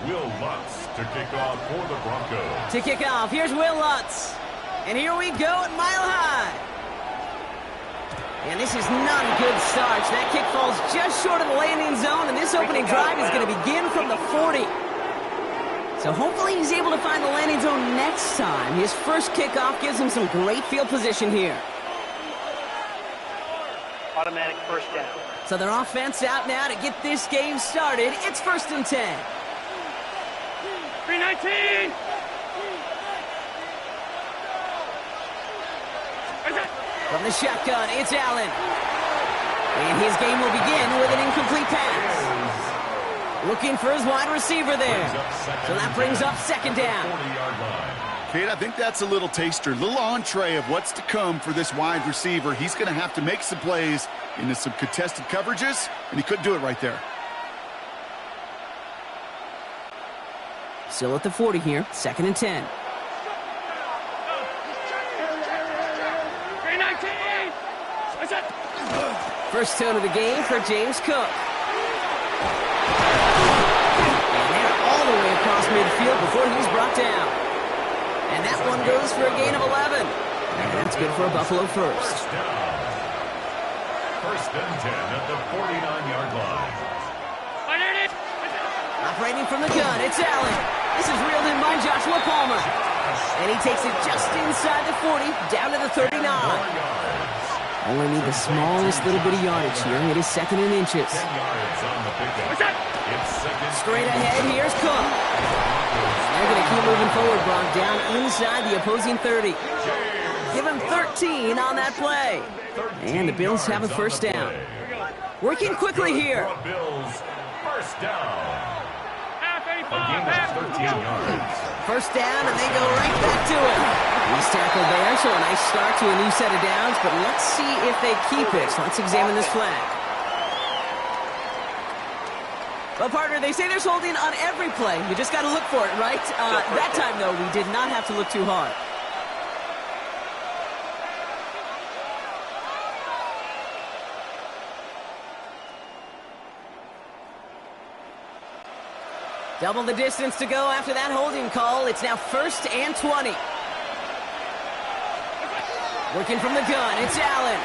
Will Lutz to kick off for the Broncos. To kick off, here's Will Lutz. And here we go at Mile High. And this is not a good start. That kick falls just short of the landing zone, and this opening drive is going to begin from the 40. So hopefully he's able to find the landing zone next time. His first kickoff gives him some great field position here. Automatic first down. So their offense out now to get this game started. It's 1st and 10. 319! From the shotgun, it's Allen. And his game will begin with an incomplete pass. Looking for his wide receiver there. So that brings up 2nd down. Kate, I think that's a little taster, a little entree of what's to come for this wide receiver. He's going to have to make some plays into some contested coverages, and he couldn't do it right there. Still at the 40 here, 2nd and 10. First tone of the game for James Cook. And they're all the way across midfield before he's brought down. And that one goes for a gain of 11. And that's good for a Buffalo first. First and 10 at the 49-yard line. Operating from the gun, it's Allen. This is reeled in by Joshua Palmer. And he takes it just inside the 40, down to the 39. Only need the smallest little bit of yardage here. It is 2nd and inches. Straight ahead, here's Cook. They're going to keep moving forward, Brock, down inside the opposing 30. Give him 13 on that play. And the Bills have a first down. Working quickly here. First down. First down, and they go right back to it. He's tackled there, so a nice start to a new set of downs, but let's see if they keep it. So let's examine this flag. Well, partner, they say there's holding on every play. You just got to look for it, right? That time, though, we did not have to look too hard. Double the distance to go after that holding call. It's now 1st and 20. Working from the gun, it's Allen.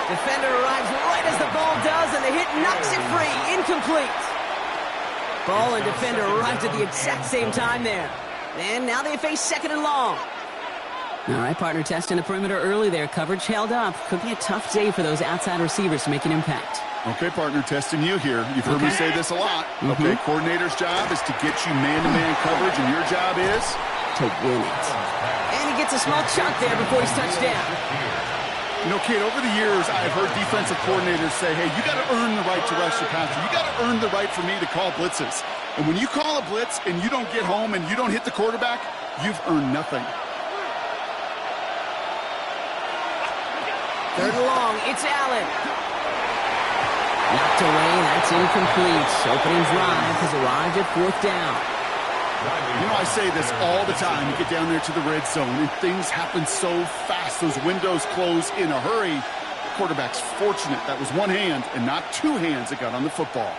Defender arrives right as the ball does, and the hit knocks it free. Incomplete. Ball and defender arrived at the exact same time there. And now they face 2nd and long. All right, partner, testing the perimeter early there. Coverage held up. Could be a tough day for those outside receivers to make an impact. Okay, partner, testing you here. You've heard me say this a lot. Okay, coordinator's job is to get you man-to-man coverage, and your job is to win it. And he gets a small chunk there before he's touched down. You know, Kate, over the years, I've heard defensive coordinators say, hey, you got to earn the right to rush the passer. You got to earn the right for me to call blitzes. And when you call a blitz and you don't get home and you don't hit the quarterback, you've earned nothing. 3rd and long, it's Allen. Knocked away, that's incomplete. Opening drive has arrived at 4th down. You know, I say this all the time. You get down there to the red zone, and things happen so fast. Those windows close in a hurry. The quarterback's fortunate that was one hand and not two hands that got on the football.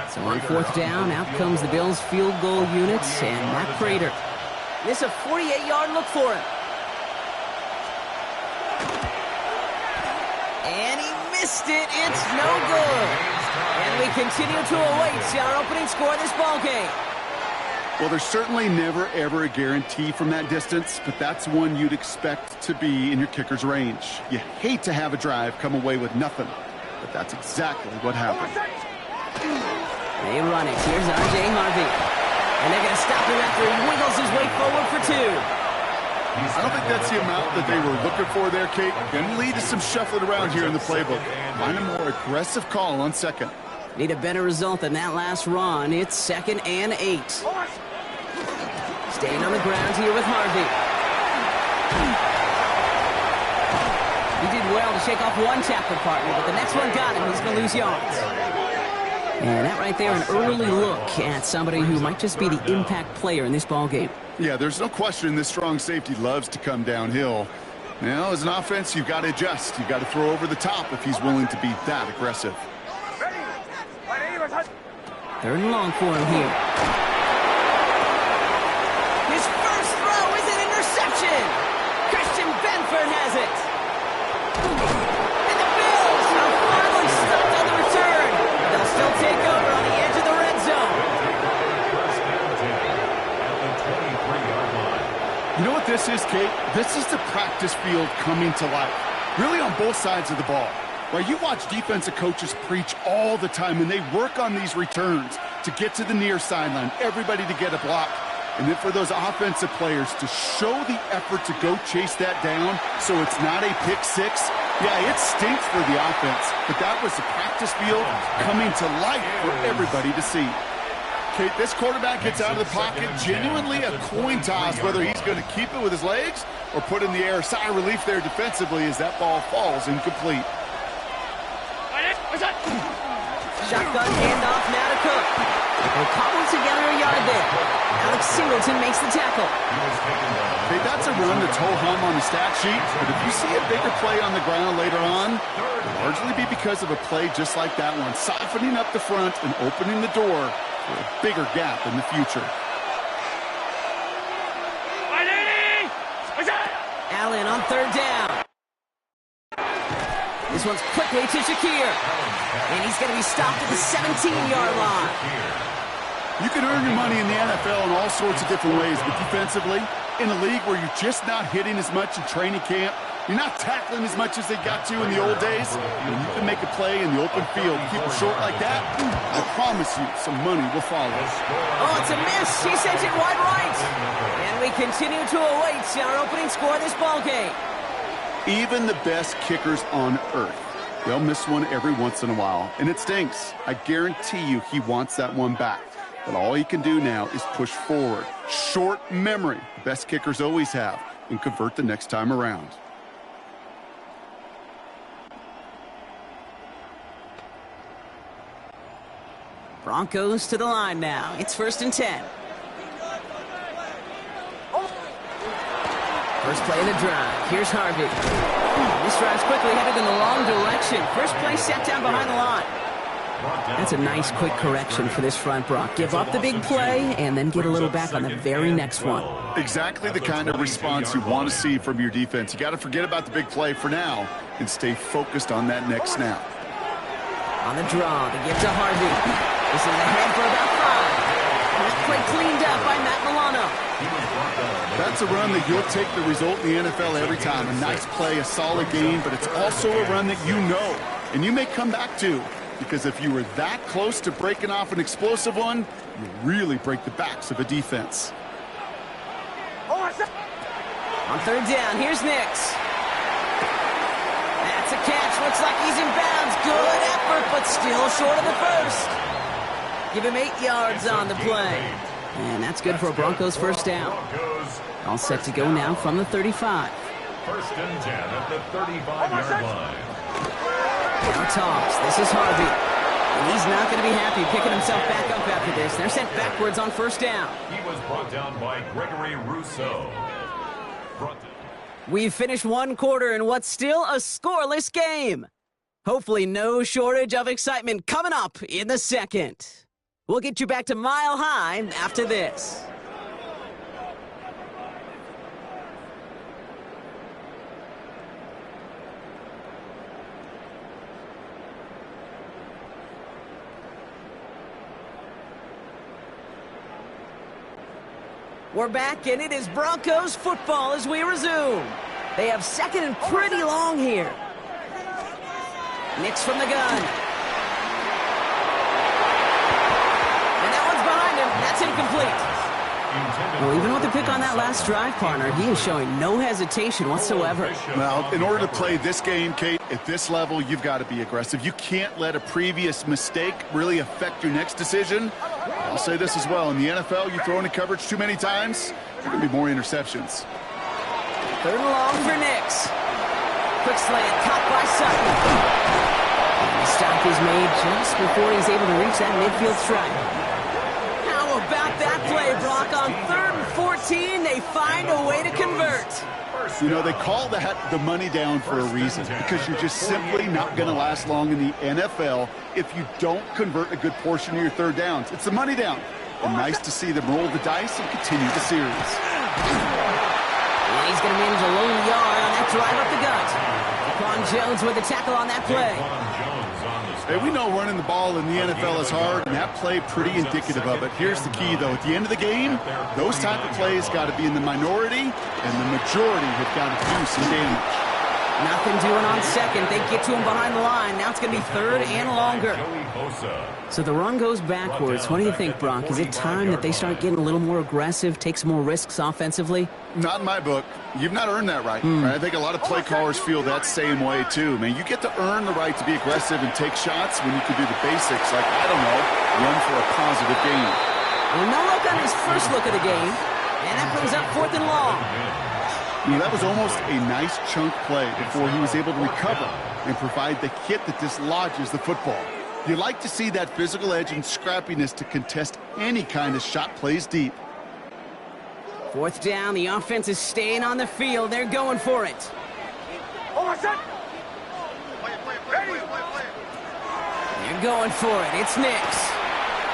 So on 4th down, out comes the Bills' field goal unit, and Matt Prater. This is a 48-yard look for him. And he missed it. It's no good. And we continue to await our opening score of this ball game. Well, there's certainly never, ever a guarantee from that distance, but that's one you'd expect to be in your kicker's range. You hate to have a drive come away with nothing, but that's exactly what happened. They run it. Here's R.J. Harvey. And they're going to stop him after he wiggles his way forward for 2. I don't think that's the amount that they were looking for there, Kate. Going to lead to some shuffling around here in the playbook. Find a more aggressive call on 2nd. Need a better result than that last run. It's 2nd and 8. Staying on the ground here with Harvey. He did well to shake off one tackle partner, but the next one got him. He's going to lose yards. And that right there, an early look at somebody who might just be the impact player in this ballgame. Yeah, there's no question this strong safety loves to come downhill. Now, as an offense, you've got to adjust. You've got to throw over the top if he's willing to be that aggressive. Third and long for him here. His first throw is an interception. Christian Benford has it. And the Bills are finally stopped on the return. They'll still take over on the edge of the red zone. You know what this is, Kate? This is the practice field coming to life. Really on both sides of the ball. Right, you watch defensive coaches preach all the time, and they work on these returns to get to the near sideline, everybody to get a block. And then for those offensive players to show the effort to go chase that down so it's not a pick six. Yeah, it stinks for the offense, but that was the practice field coming to life for everybody to see. Kate, this quarterback gets out of the pocket, genuinely a coin toss, whether he's going to keep it with his legs or put in the air. Sigh of relief there defensively as that ball falls incomplete. Shotgun handoff now to Cook. They'll cobble together a yard there. Alex Singleton makes the tackle. Hey, that's a run that's ho-hum on the stat sheet, but if you see a bigger play on the ground later on, it'll largely be because of a play just like that one, softening up the front and opening the door for a bigger gap in the future. Allen on third down. This one's quickly to Shakir. And he's going to be stopped at the 17-yard line. You can earn your money in the NFL in all sorts of different ways, but defensively, in a league where you're just not hitting as much in training camp, you're not tackling as much as they got to in the old days, and you can make a play in the open field. Keep it short like that, I promise you some money will follow. Oh, it's a miss. He sent it wide right. And we continue to await our opening score of this ballgame. Even the best kickers on earth, they'll miss one every once in a while, and it stinks. I guarantee you he wants that one back. But all he can do now is push forward. Short memory, the best kickers always have, and convert the next time around. Broncos to the line now. It's 1st and 10. First play of the drive. Here's Harvey. This drive's quickly headed in the wrong direction. First play set down behind the line. That's a nice quick correction for this front, Brock. Give up the big play and then get a little back on the very next one. Exactly the kind of response you want to see from your defense. You got to forget about the big play for now and stay focused on that next snap. On the draw, they give to Harvey. This is ahead for about 5. That play cleaned up by Matt Milano. That's a run that you'll take the result in the NFL every time. A nice play, a solid game, but it's also a run that you know and you may come back to, because if you were that close to breaking off an explosive one, you really break the backs of a defense. On third down, here's Nix. That's a catch. Looks like he's in bounds. Good effort, but still short of the first. Give him 8 yards on the play. And that's good for a Broncos first down. All set to go now from the 35. 1st and 10 at the 35-yard line. Now toss. This is Harvey. And he's not going to be happy picking himself back up after this. They're sent backwards on first down. He was brought down by Gregory Rousseau. We've finished one quarter in what's still a scoreless game. Hopefully no shortage of excitement coming up in the second. We'll get you back to Mile High after this. We're back, and it is Broncos football as we resume. They have second and pretty long here. Nix from the gun. And that one's behind him. That's incomplete. Well, even with the pick on that last drive, partner, he is showing no hesitation whatsoever. Well, in order to play this game, Kate, at this level, you've got to be aggressive. You can't let a previous mistake really affect your next decision. I'll say this as well. In the NFL, you throw into coverage too many times, there are going to be more interceptions. Third and long for Nix. Quick slant, caught by Sutton. And the stop is made just before he's able to reach that midfield stripe. How about that play, Brock? On 3rd and 14, they find a way to convert. You know, they call that the money down for a reason, because you're just simply not going to last long in the NFL if you don't convert a good portion of your third downs. It's the money down. And nice to see them roll the dice and continue the series. And he's going to manage a lone yard on that drive up the gut. Daquan Jones with the tackle on that play. Hey, we know running the ball in the NFL is hard, and that play pretty indicative of it. Here's the key, though. At the end of the game, those type of plays got to be in the minority, and the majority have got to do some damage. Nothing doing on second. They get to him behind the line. Now it's going to be third and longer. So the run goes backwards. What do you think, Brock? Is it time that they start getting a little more aggressive, take some more risks offensively? Not in my book. You've not earned that right. Right? I think a lot of play callers feel that same way, too. Man, you get to earn the right to be aggressive and take shots when you can do the basics, like, I don't know, run for a positive gain. Well, no look on his first look of the game, and that brings up 4th and long. You know, that was almost a nice chunk play before he was able to recover and provide the hit that dislodges the football. You like to see that physical edge and scrappiness to contest any kind of shot plays deep. 4th down, the offense is staying on the field. They're going for it. They're going for it. It's Nix.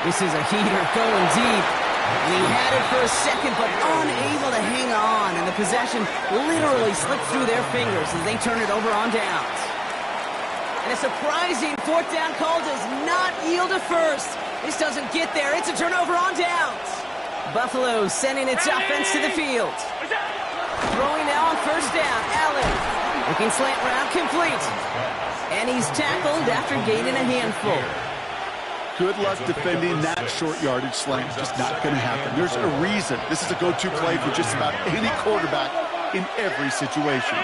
This is a heater going deep. And he had it for a second, but unable to hang on. And the possession literally slipped through their fingers as they turn it over on downs. And a surprising 4th down call does not yield a first. This doesn't get there. It's a turnover on downs. Buffalo sending its offense to the field. Throwing now on 1st down. Allen looking slant route complete. And he's tackled after gaining a handful. Good luck defending that short yardage slant. Just not going to happen. There's a reason. This is a go-to play for just about any quarterback in every situation.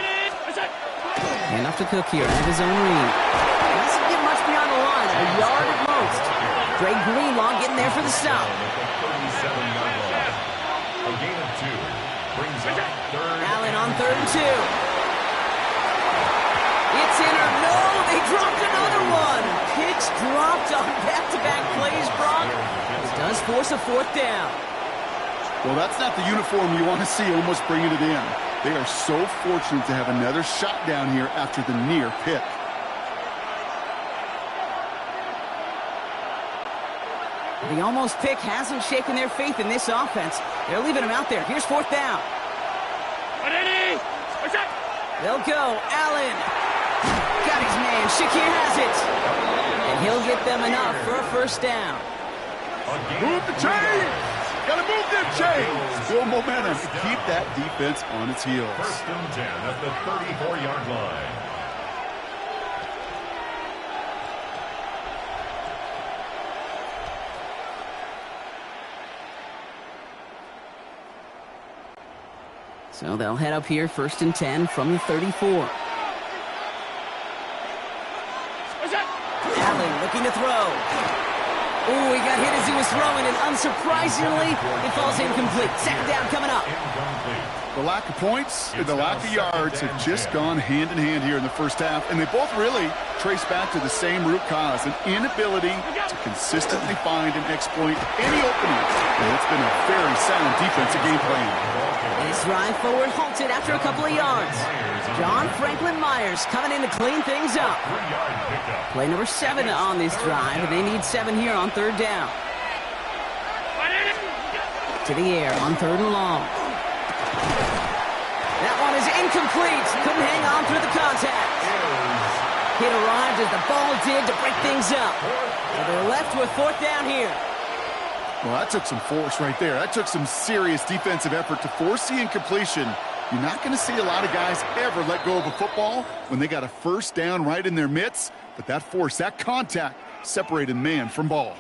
Enough to Cook here at his own read. Doesn't get much beyond the line, a yard at most. Dre Greenlaw getting there for the stop. Allen on 3rd and 2. It's in or no, they dropped another one. Picks dropped on back-to-back plays, Brock. It does force a 4th down. Well, that's not the uniform you want to see almost bringing it in. They are so fortunate to have another shot down here after the near pick. The almost pick hasn't shaken their faith in this offense. They're leaving him out there. Here's 4th down. They'll go. Allen. Got his man. Shakir has it. And he'll get them enough for a 1st down. Move the chains! Gotta move them chains! Build momentum to keep that defense on its heels. 1st and 10 at the 34-yard line. So they'll head up here, 1st and 10 from the 34. Allen looking to throw. Ooh, he got hit as he was throwing, and unsurprisingly, it falls incomplete. 2nd down coming up. The lack of points and the lack of yards have just gone hand in hand here in the 1st half, and they both really trace back to the same root cause, an inability to consistently find and exploit any openings. And it's been a very sound defensive game plan. This drive forward halted after a couple of yards. John Franklin Myers coming in to clean things up. Play number 7 on this drive, and they need 7 here on 3rd down. To the air on 3rd and long. That one is incomplete. Couldn't hang on through the contact. Hit arrived as the ball did to break things up. So they're left with 4th down here. Well, that took some force right there. That took some serious defensive effort to force the incompletion. You're not going to see a lot of guys ever let go of a football when they got a 1st down right in their midst. But that force, that contact, separated man from ball.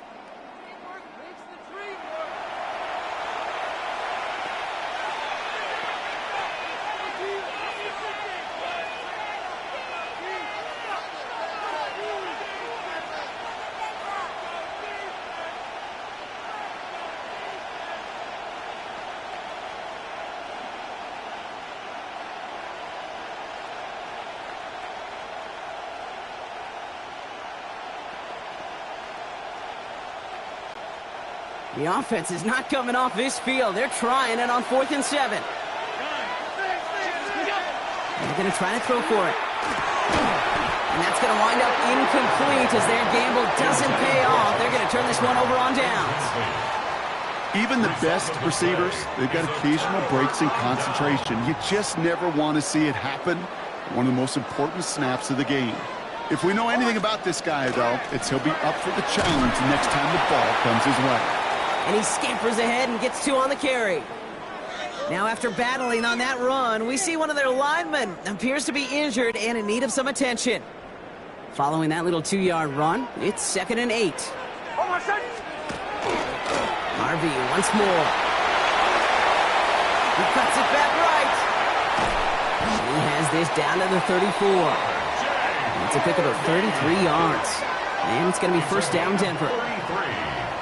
The offense is not coming off this field. They're trying it on 4th and 7. going to try to throw for it. And that's going to wind up incomplete as their gamble doesn't pay off. They're going to turn this one over on downs. Even the best receivers, they've got occasional breaks in concentration. You just never want to see it happen. One of the most important snaps of the game. If we know anything about this guy, though, it's he'll be up for the challenge next time the ball comes his way. And he scampers ahead and gets 2 on the carry. Now, after battling on that run, we see one of their linemen appears to be injured and in need of some attention. Following that little 2-yard run, it's 2nd and 8. Harvey once more. He cuts it back right. He has this down to the 34. It's a pickup of 33 yards. And it's going to be first down, Denver.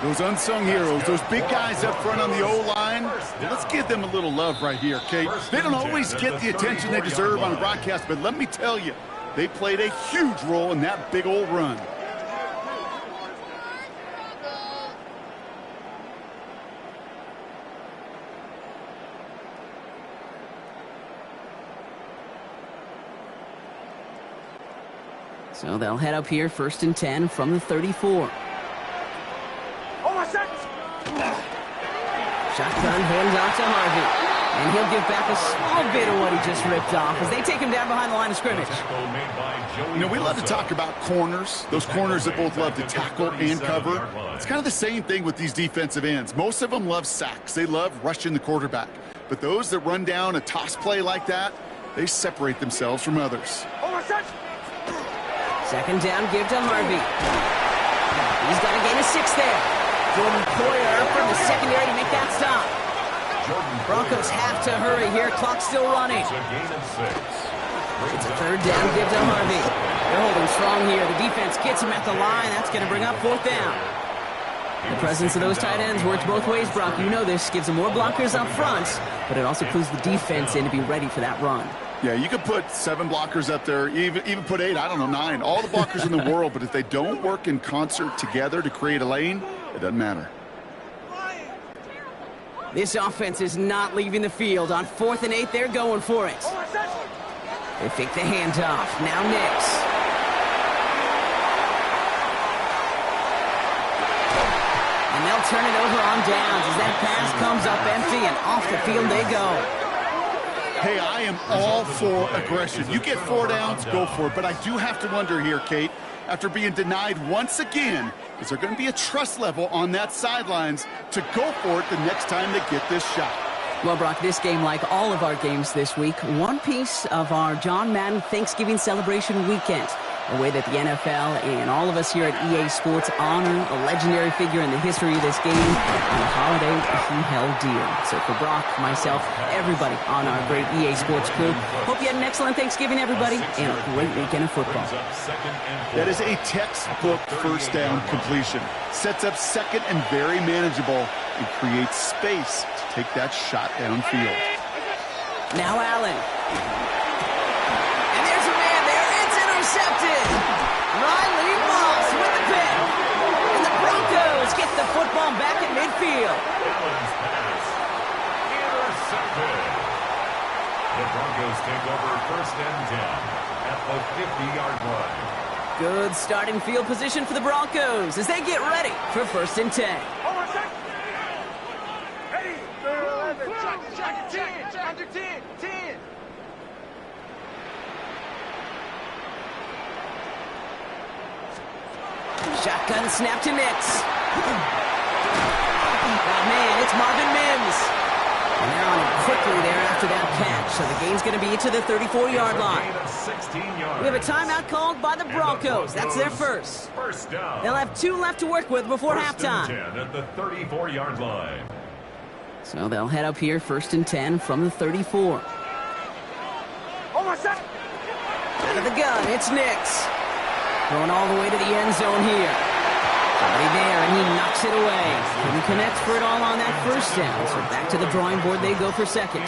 Those unsung heroes, those big guys up front on the O-line, let's give them a little love right here, Kate. They don't always get the attention they deserve on the broadcast, but let me tell you, they played a huge role in that big old run. So they'll head up here, 1st and 10 from the 34. Shotgun handoff to Harvey. And he'll give back a small bit of what he just ripped off as they take him down behind the line of scrimmage. You know, we love to talk about corners, those corners that both love to tackle and cover. It's kind of the same thing with these defensive ends. Most of them love sacks. They love rushing the quarterback. But those that run down a toss play like that, they separate themselves from others. 2nd down, give to Harvey. He's got to gain a 6 there. Jordan Poyer from the secondary to make that stop. Broncos have to hurry here. Clock's still running. It's a 3rd down, give to Harvey. They're holding strong here. The defense gets him at the line. That's going to bring up 4th down. The presence of those tight ends works both ways, Brock. You know this. Gives them more blockers up front, but it also clues the defense in to be ready for that run. Yeah, you could put 7 blockers up there, even put 8, I don't know, 9. All the blockers in the world, but if they don't work in concert together to create a lane, it doesn't matter. This offense is not leaving the field. On 4th and 8, they're going for it. They fake the handoff. Now Nix. And they'll turn it over on downs as that pass comes up empty and off the field they go. Hey, I am all for aggression. You get 4 downs, go for it. But I do have to wonder here, Kate, after being denied once again, is there going to be a trust level on that sidelines to go for it the next time they get this shot? Well, Brock, this game, like all of our games this week, one piece of our John Madden Thanksgiving celebration weekend. A way that the NFL and all of us here at EA Sports honor a legendary figure in the history of this game and a holiday he held dear. So for Brock, myself, everybody on our great EA Sports crew, hope you had an excellent Thanksgiving, everybody, and a great weekend of football. That is a textbook 1st down completion. Sets up 2nd and very manageable and creates space to take that shot downfield. Now Allen. Intercepted. Riley Moss with the pick. And the Broncos get the football back at midfield. Intercepted. The Broncos take over 1st and 10 at the 50-yard line. Good starting field position for the Broncos as they get ready for 1st and 10. Ready. 11. Check. Under 10. 10. Shotgun snap to Nix. Oh, man, it's Marvin Mims. And they're on it quickly there after that catch. So the game's going to be to the 34-yard line. We have a timeout called by the Broncos. That's their first. Down. They'll have 2 left to work with before halftime. 10 at the 34-yard line. So they'll head up here, 1st and 10 from the 34. Out of the gun, it's Nix. Going all the way to the end zone here. Somebody there, and he knocks it away. Couldn't connect for it all on that 1st down. So back to the drawing board they go for 2nd.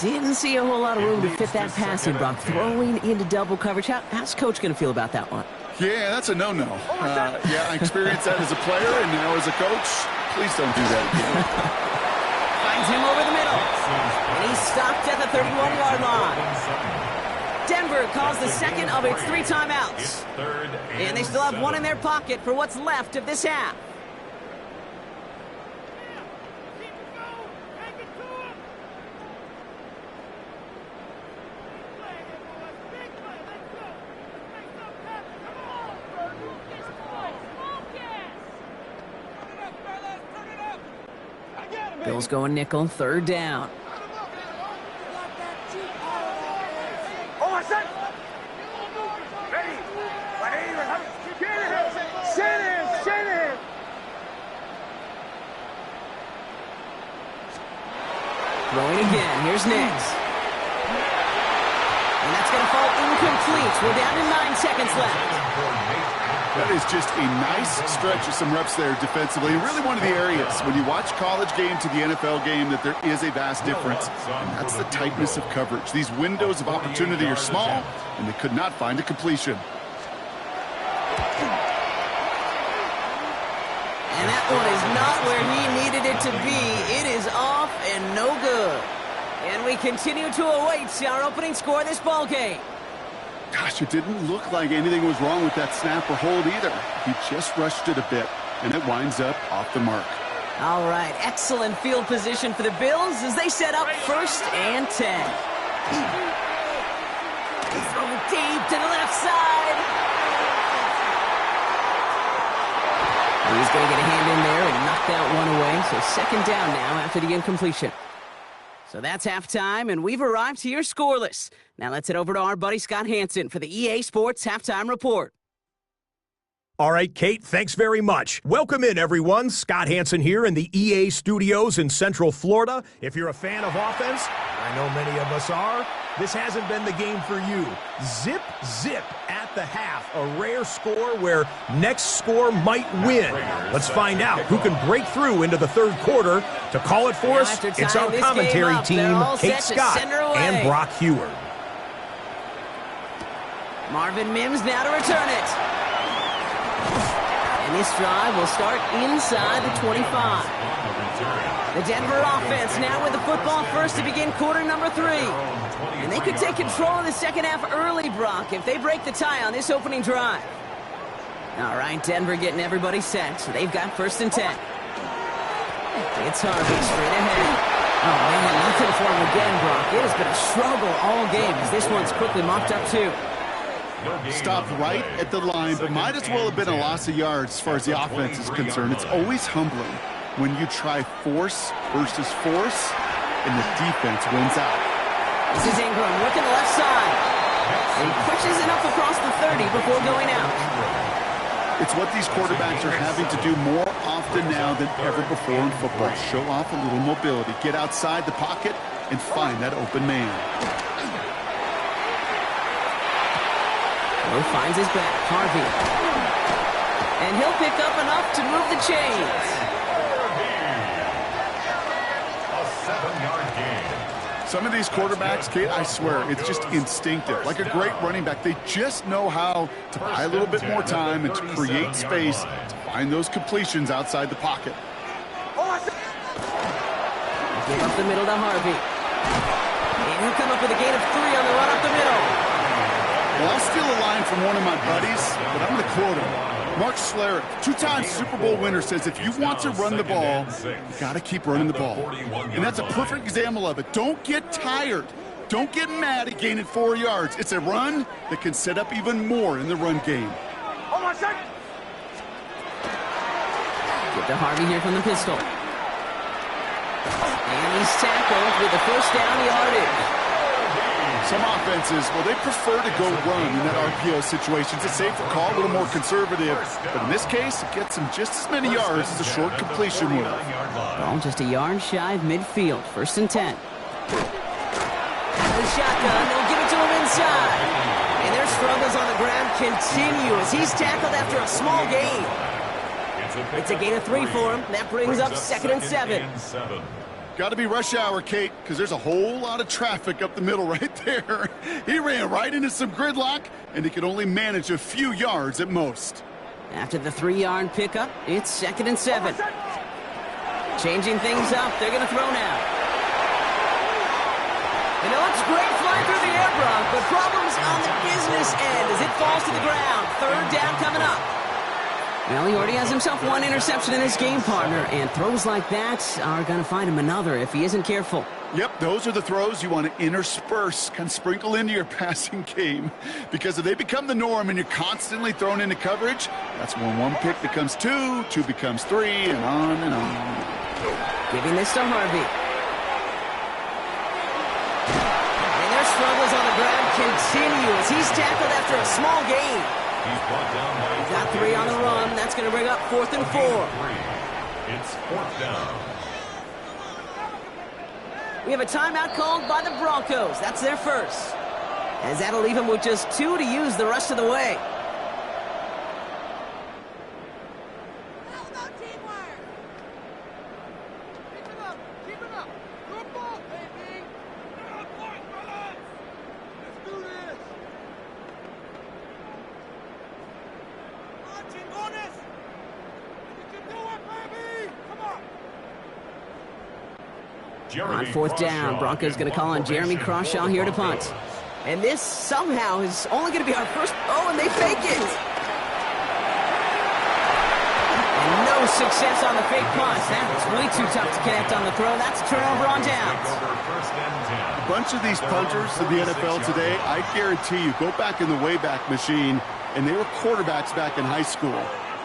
Didn't see a whole lot of room to fit that pass in, Brock. Throwing into double coverage. How's Coach going to feel about that one? Yeah, that's a no-no. Yeah, I experienced that as a player, and now as a coach, please don't do that again. Finds him over the middle. And he's stopped at the 31-yard line. Denver calls the second of its 3 timeouts. And they still have 1 in their pocket for what's left of this half. Bills going nickel, 3rd down. Throwing again. Here's Nix. And that's going to fall incomplete. We're down to 9 seconds left. That is just a nice stretch of some reps there defensively. And really one of the areas when you watch college game to the NFL game that there is a vast difference. And that's the tightness of coverage. These windows of opportunity are small, and they could not find a completion. And that one is not where he needed it to be. It is off and no good. And we continue to await our opening score of this ball game. Gosh, it didn't look like anything was wrong with that snap or hold either. He just rushed it a bit, and it winds up off the mark. All right, excellent field position for the Bills as they set up 1st and 10. Throw deep to the left side. He's going to get a hand in there and knock that one away. So 2nd down now after the incompletion. So that's halftime, and we've arrived here scoreless. Now let's head over to our buddy Scott Hansen for the EA Sports Halftime Report. All right, Kate, thanks very much. Welcome in, everyone. Scott Hansen here in the EA studios in Central Florida. If you're a fan of offense, I know many of us are, this hasn't been the game for you. Zip, zip at the half. A rare score where next score might win. Let's find out who can break through into the 3rd quarter. To call it for us, it's our commentary team, Kate Scott and Brock Heward. Marvin Mims now to return it. And this drive will start inside the 25. The Denver offense now with the football first to begin quarter number 3. And they could take control of the second half early, Brock, if they break the tie on this opening drive. All right, Denver getting everybody set. So they've got 1st and 10. It's Harvey straight ahead. Oh, man, nothing for him again, Brock. It has been a struggle all game as this one's quickly mopped up, too. Stopped right at the line, but might as well have been a loss of yards as far as the offense is concerned. It's always humbling when you try force versus force, and the defense wins out. This is Ingram working the left side. And he pushes it up across the 30 before going out. It's what these quarterbacks are having to do more often now than ever before in football. Show off a little mobility. Get outside the pocket and find that open man. Moore finds his back. Harvey. And he'll pick up enough to move the chains. A 7-yard gain. Some of these quarterbacks, Kate, I swear, it's just instinctive. Like a great running back, they just know how to buy a little bit more time and to create space to find those completions outside the pocket. Give up the middle to Harvey. And he'll come up with a gain of 3 on the run up the middle. Well, I'll steal a line from one of my buddies, but I'm going to quote him. Mark Schlereth, 2-time Super Bowl winner, says if you want to run the ball, you got to keep running the ball. And that's a perfect example of it. Don't get tired. Don't get mad at gaining 4 yards. It's a run that can set up even more in the run game. Hold on a second. Get to Harvey here from the pistol. And he's tackled with the 1st down yardage. Some offenses, well, they prefer to go run in that RPO situation. It's a safer call, a little more conservative. But in this case, it gets him just as many yards as a short completion would. Ball just a yard shy of midfield. 1st and 10. The shotgun, they'll give it to him inside. And their struggles on the ground continue as he's tackled after a small gain. It's a gain of 3 for him. That brings up 2nd and 7. Got to be rush hour, Kate, because there's a whole lot of traffic up the middle right there. He ran right into some gridlock, and he could only manage a few yards at most. After the 3-yard pickup, it's 2nd and 7. Changing things up, they're going to throw now. And it looks great flying through the air, Brock, but problems on the business end as it falls to the ground. Third down coming up. Well, he already has himself one interception in this game, partner, and throws like that are going to find him another if he isn't careful. Yep, those are the throws you want to intersperse, kind of sprinkle into your passing game. Because if they become the norm and you're constantly thrown into coverage, that's when one pick becomes two, two becomes three, and on and on. Giving this to Harvey. And their struggles on the ground continue as he's tackled after a small gain. He's brought down by He's got 3 on the run. That's going to bring up 4th and 4. It's 4th down. We have a timeout called by the Broncos. That's their first. As that'll leave him with just 2 to use the rest of the way. How about teamwork? Keep it up. Keep it up. Good ball, baby. Get on point, brothers. Let's do this. Come on, chingones. You can do it, baby. Come on. On 4th down, Broncos going to call on Jeremy Crawshaw here to punt. And this somehow is only going to be our first... Oh, and they fake it! And no success on the fake punt. That's way too tough to connect on the throw. That's a turnover on downs. A bunch of these punters in the NFL today, I guarantee you, go back in the Wayback Machine, and they were quarterbacks back in high school.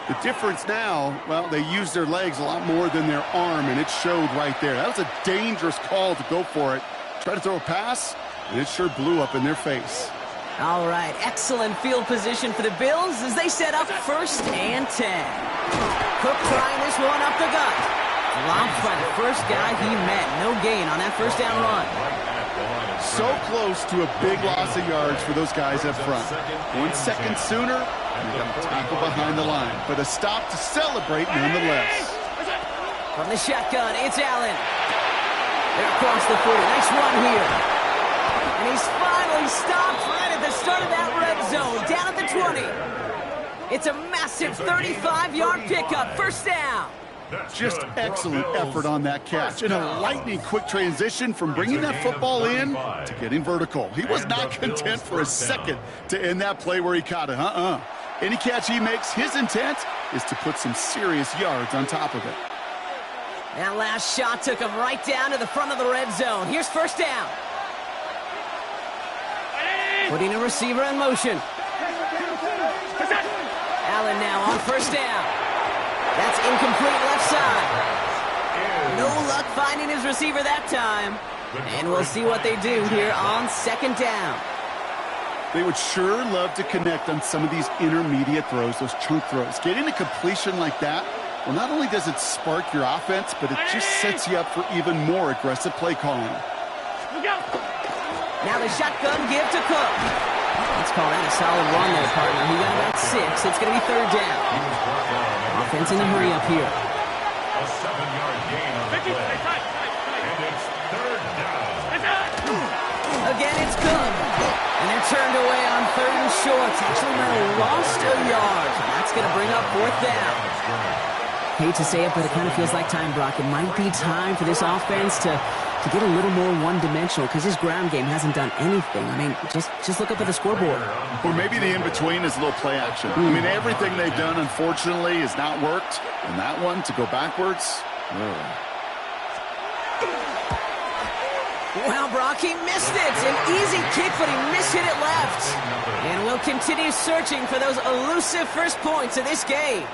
The difference now, well, they use their legs a lot more than their arm, and it showed right there. That was a dangerous call to go for it. Try to throw a pass, and it sure blew up in their face. All right, excellent field position for the Bills as they set up 1st and 10. Cook trying this one up the gut. Blocked by the first guy he met. No gain on that 1st down run. So close to a big loss of yards for those guys up front. 1 second sooner, and they got a tackle behind the line. But a stop to celebrate nonetheless. From the shotgun, it's Allen. They're across the 40. Nice run here. And he's finally stopped right at the start of that red zone, down at the 20. It's a massive 35-yard pickup, 1st down. Just excellent effort on that catch. And a lightning-quick transition from bringing that football in to getting vertical. He was not content for a second to end that play where he caught it. Any catch he makes, his intent is to put some serious yards on top of it. That last shot took him right down to the front of the red zone. Here's 1st down. Putting a receiver in motion. Allen now on 1st down. That's incomplete left side. No luck finding his receiver that time. And we'll see what they do here on 2nd down. They would sure love to connect on some of these intermediate throws, those chunk throws. Getting a completion like that, well, not only does it spark your offense, but it just sets you up for even more aggressive play calling. Now the shotgun give to Cook. Let's call that a solid run there, partner. He got about 6. It's going to be 3rd down. Offense in a hurry up here. A 7-yard gain on the play. And it's 3rd down. Again, it's Cook. And they're turned away on 3rd and short. Actually might have lost a yard. And that's going to bring up 4th down. Hate to say it, but it kind of feels like time, Brock. It might be time for this offense to get a little more one-dimensional because his ground game hasn't done anything. I mean, just look up at the scoreboard. Or maybe the in-between is a little play action. I mean, everything they've done, unfortunately, has not worked. And that one, to go backwards, Well, Brock, he missed it. An easy kick, but he mishit it left. And we'll continue searching for those elusive first points in this game.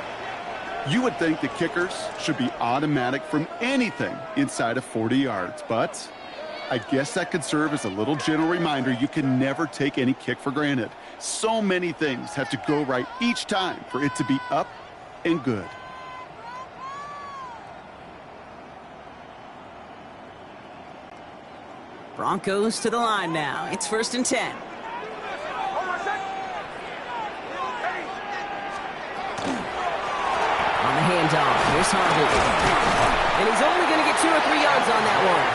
You would think the kickers should be automatic from anything inside of 40 yards, but I guess that could serve as a little gentle reminder you can never take any kick for granted. So many things have to go right each time for it to be up and good. Broncos to the line now. It's 1st and 10. On the handoff, here's Harvey. And he's only going to get 2 or 3 yards on that one.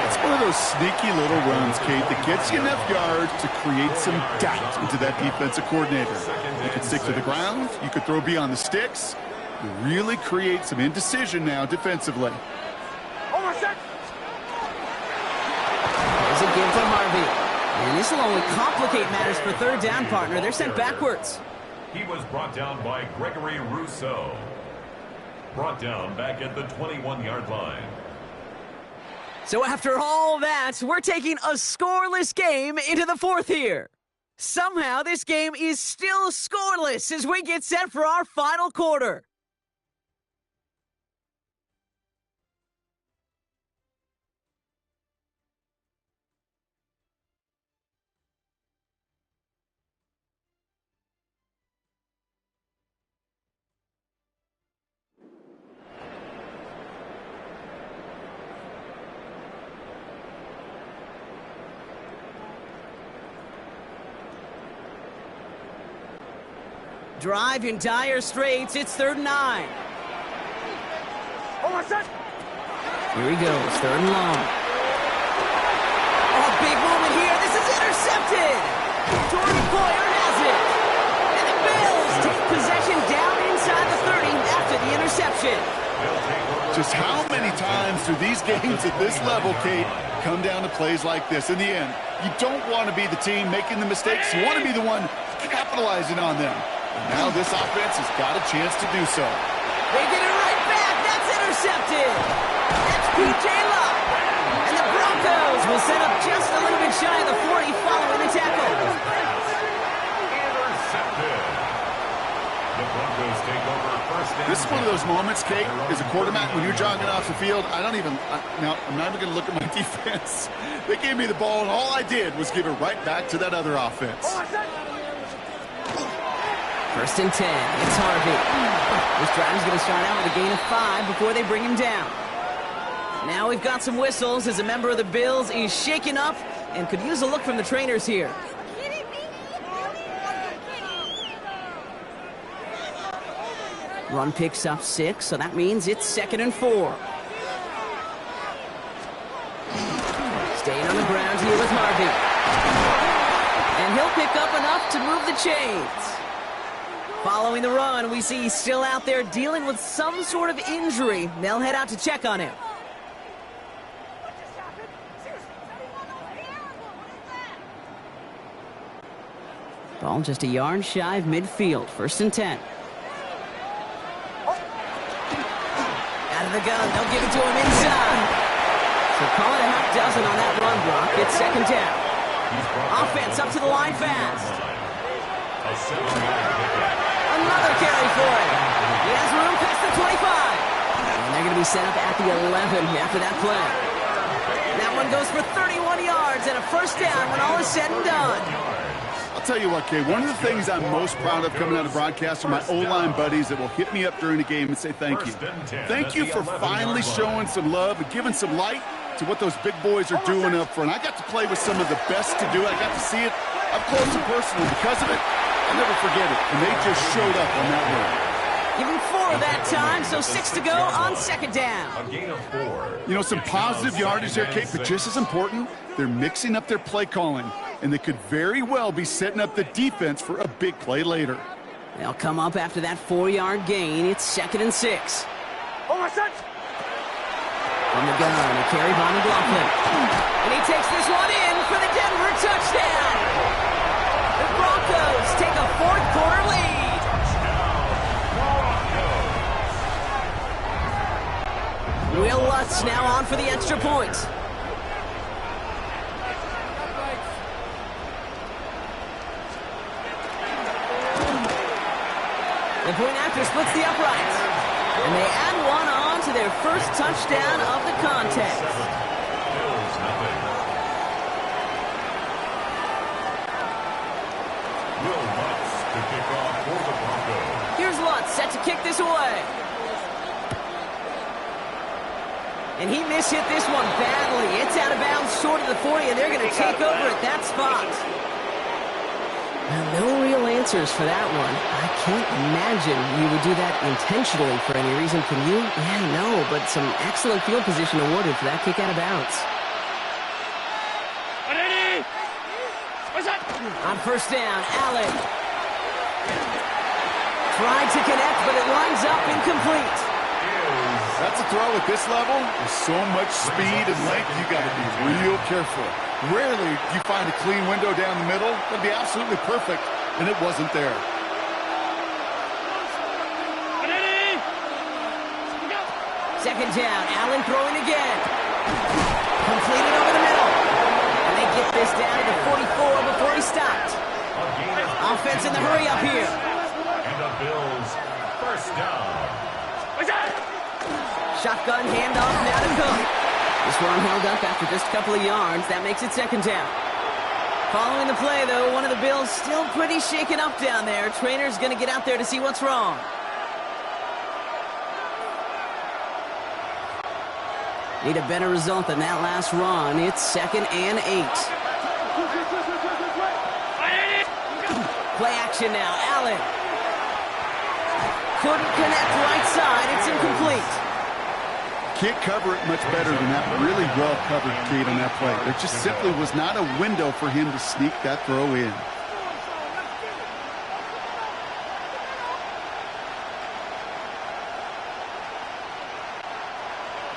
It's one of those sneaky little runs, Kate, that gets you enough yards to create some doubt into that defensive coordinator. You could stick to the ground, you could throw beyond the sticks. You really create some indecision now defensively. There's a give to Harvey. And this will only complicate matters for third down, partner. They're sent backwards. He was brought down by Gregory Rousseau. Brought down back at the 21-yard line. So after all that, we're taking a scoreless game into the fourth here. Somehow this game is still scoreless as we get set for our final quarter. Drive in dire straits. It's 3rd and 9. Here he goes, 3rd and long. Oh, big moment here. This is intercepted. Jordan Poyer has it. And the Bills take possession down inside the 30 after the interception. Just how many times do these games at this level, Kate, come down to plays like this? In the end, you don't want to be the team making the mistakes. You want to be the one capitalizing on them. And now this offense has got a chance to do so. They get it right back. That's intercepted. That's P.J. Locke. And the Broncos will set up just a little bit shy of the 40 following the tackle. Intercepted. The Broncos take over first down. This is one of those moments, Kate, as a quarterback, when you're jogging off the field, I'm not even going to look at my defense. They gave me the ball, and all I did was give it right back to that other offense. 1st and 10. It's Harvey. This drive is going to start out with a gain of 5 before they bring him down. Now we've got some whistles as a member of the Bills is shaken up and could use a look from the trainers here. Run picks up 6, so that means it's 2nd and 4. Staying on the ground here with Harvey. And he'll pick up enough to move the chains. Following the run, we see he's still out there dealing with some sort of injury. They'll head out to check on him. Ball just a yard shy of midfield. 1st and 10. Out of the gun. They'll give it to him inside. So call it a half dozen on that run block. It's 2nd down. Offense up to the line fast. Another carry for him. He has room past the 25. And they're going to be set up at the 11 after that play. That one goes for 31 yards and a 1st down when all is said and done. I'll tell you what, Kay, one of the things I'm most proud of coming out of broadcast are my O-line buddies that will hit me up during the game and say thank you. Thank you for finally showing some love and giving some light to what those big boys are doing up front. I got to play with some of the best to do it. I got to see it up close and personal. Because of it, I'll never forget it. And they just showed up on that run. Give him 4 that time, so 6 to go on 2nd down. A gain of 4. You know, some positive yardage there, Kate, but just as important, they're mixing up their play calling. And they could very well be setting up the defense for a big play later. They'll come up after that 4-yard gain. It's 2nd and 6. From the gun, a carry by McLaughlin. And he takes this one in for the Denver touchdown. The Broncos take a 4th quarter lead. Will Lutz now on for the extra point. The point after splits the uprights. And they add one on to their first touchdown of the contest. Will Lutz to kick off for the Broncos. Here's Lutz set to kick this away. And he mishit this one badly. It's out of bounds short of the 40, and they're going to take over at that spot. Well, no real answers for that one. I can't imagine you would do that intentionally for any reason. Can you? Yeah, no, but some excellent field position awarded for that kick out of bounds. On 1st down, Allen. Tried to connect, but it lines up incomplete. That's a throw at this level. With so much speed and length, you got to be real careful. Rarely do you find a clean window down the middle. That'd be absolutely perfect, and it wasn't there. Second down, Allen throwing again. Completed over the middle. And they get this down to the 44 before he stopped. Offense in the hurry up here. And the Bills first down. Shotgun handoff now to Cook. This one held up after just a couple of yards. That makes it second down. Following the play, though, one of the Bills still pretty shaken up down there. Trainer's going to get out there to see what's wrong. Need a better result than that last run. It's 2nd and 8. Play action now. Allen. Couldn't connect right side. It's incomplete. Can't cover it much better than that. Really well covered, Kate, on that play. There just simply was not a window for him to sneak that throw in.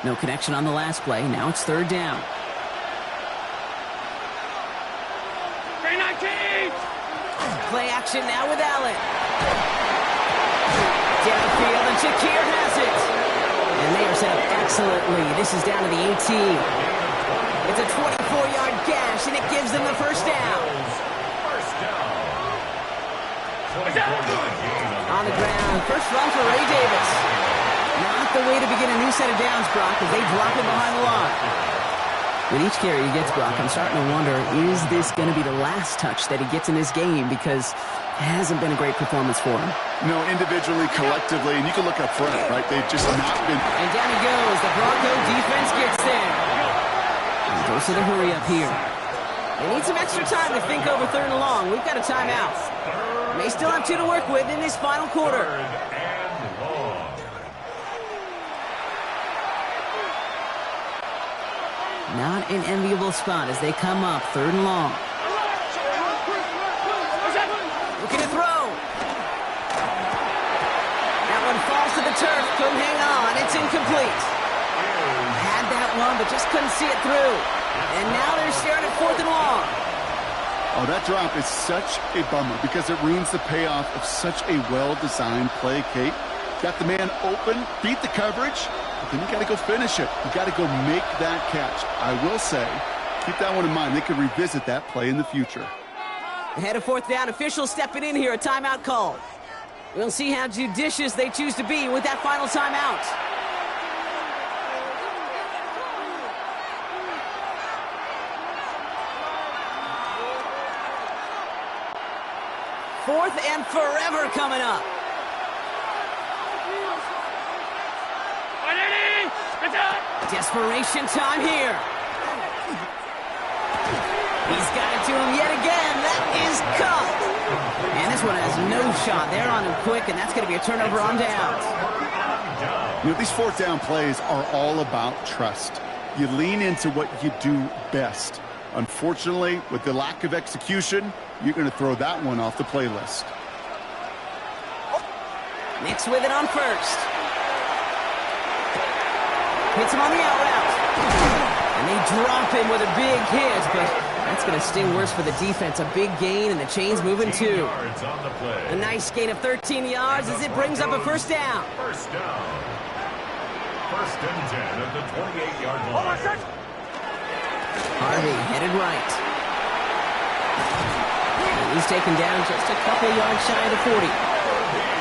No connection on the last play. Now it's third down. Play action now with Allen. Downfield, and Shakir has it. And they are set up excellently. This is down to the 18. It's a 24-yard gash, and it gives them the first down. On the ground, first run for Ray Davis. Not the way to begin a new set of downs, Brock, as they drop him behind the line. With each carry he gets, Brock, I'm starting to wonder, is this going to be the last touch that he gets in this game? Because it hasn't been a great performance for him. No, individually, collectively, and you can look up front, right? They've just not been... And down he goes. The Bronco defense gets there. And goes to the hurry up here. They need some extra time to think over third and long. We've got a timeout. They still have 2 to work with in this final quarter. Not an enviable spot as they come up third and long. Looking to throw. That one falls to the turf. Couldn't hang on. It's incomplete. Had that one, but just couldn't see it through. And now they're staring at 4th and long. Oh, that drop is such a bummer because it ruins the payoff of such a well-designed play, Kate. Got the man open, beat the coverage, but then you got to go finish it. You got to go make that catch. I will say, keep that one in mind. They could revisit that play in the future. Ahead of 4th down, officials stepping in here, a timeout call. We'll see how judicious they choose to be with that final timeout. Fourth and forever coming up. Desperation time here. He's got it to him yet again. That is cut. And this one has no shot. They're on him quick, and that's going to be a turnover on downs. You know, these 4th down plays are all about trust. You lean into what you do best. Unfortunately, with the lack of execution, you're going to throw that one off the playlist. Nix with it on first. Hits him on the out route. And they drop him with a big hit, but that's going to sting worse for the defense. A big gain, and the chain's moving too. A nice gain of 13 yards as it brings up a first down. First down. 1st and 10 at the 28-yard line. Harvey headed right. He's taken down just a couple yards shy of the 40.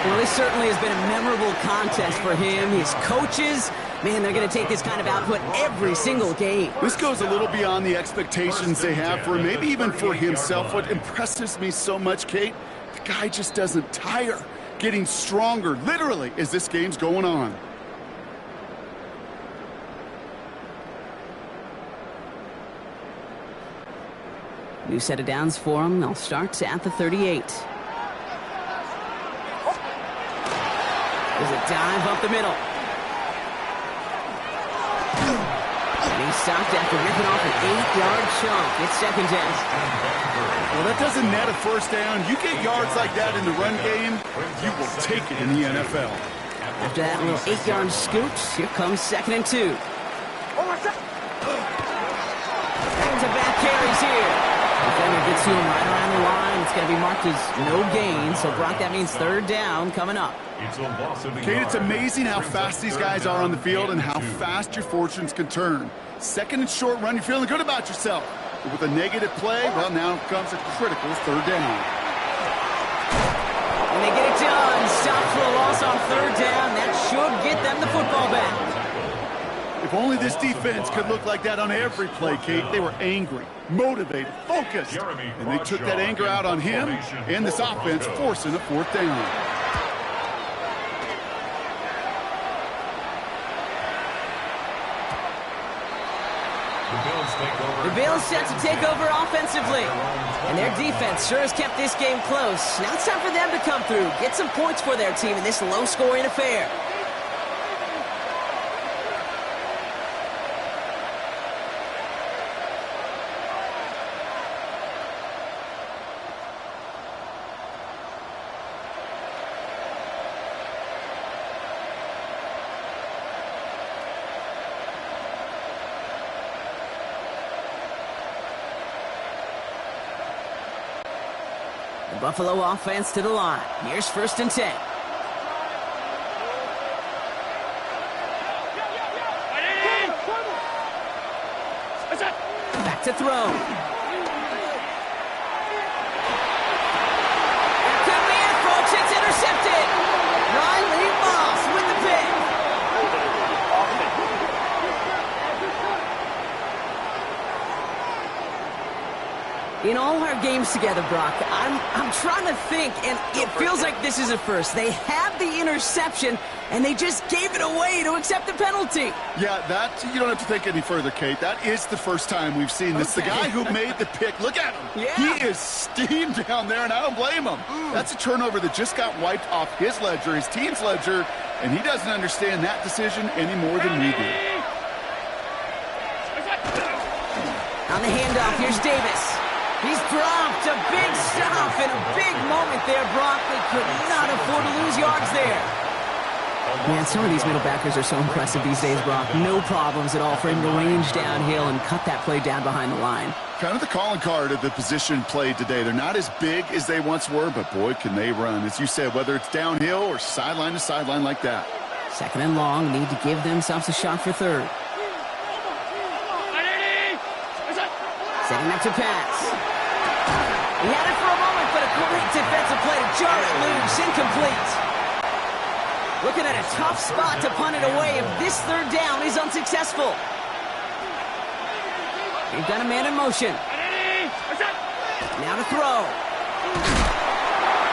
Well, this certainly has been a memorable contest for him. His coaches, man, they're going to take this kind of output every single game. This goes a little beyond the expectations they have for him, maybe even for himself. What impresses me so much, Kate, the guy just doesn't tire. Getting stronger, literally, as this game's going on. New set of downs for him. They'll start at the 38. There's a dive up the middle. And he's stopped after ripping off an 8-yard chunk. It's second down. Well, that doesn't net a first down. You get yards like that in the run game, you will take it in the NFL. After that little 8-yard scoot, here comes 2nd and 2. back-to-back carries here. Defender gets to him right around the line. It's going to be marked as no gain. So, Brock, that means third down coming up. It's a loss of the Kate, it's yard. amazing how fast these guys are on the field and how fast your fortunes can turn. Second and short run, you're feeling good about yourself. But with a negative play, well, now comes a critical third down. And they get it done. Stop for a loss on third down. That should get them the football back. If only this defense could look like that on every play, Kate. They were angry, motivated, focused. And they took that anger out on him and this offense, forcing a fourth down. The Bills set to take over offensively. And their defense sure has kept this game close. Now it's time for them to come through, get some points for their team in this low-scoring affair. Buffalo offense to the line. Here's 1st and 10. Back to throw. It could be it, folks. It's intercepted. Riley Moss with the pick. In all our games together, Brock, I'm trying to think, and it feels like this is a first. They had the interception, and they just gave it away to accept the penalty. Yeah, that, you don't have to think any further, Kate. That is the first time we've seen this. Okay. The guy who made the pick, look at him. Yeah. He is steamed down there, and I don't blame him. That's a turnover that just got wiped off his ledger, his team's ledger, and he doesn't understand that decision any more than we do. On the handoff, here's Davis. He's dropped a big stop and a big moment there, Brock. They could not afford to lose yards there. Man, some of these middle backers are so impressive these days, Brock. No problems at all for him to range downhill and cut that play down behind the line. Kind of the calling card of the position played today. They're not as big as they once were, but boy, can they run. As you said, whether it's downhill or sideline to sideline like that. 2nd and long, need to give themselves a shot for third. Setting up to pass. He had it for a moment, but a great defensive play to jar it loose. Incomplete. Looking at a tough spot to punt it away if this third down is unsuccessful. They've got a man in motion. Now to throw.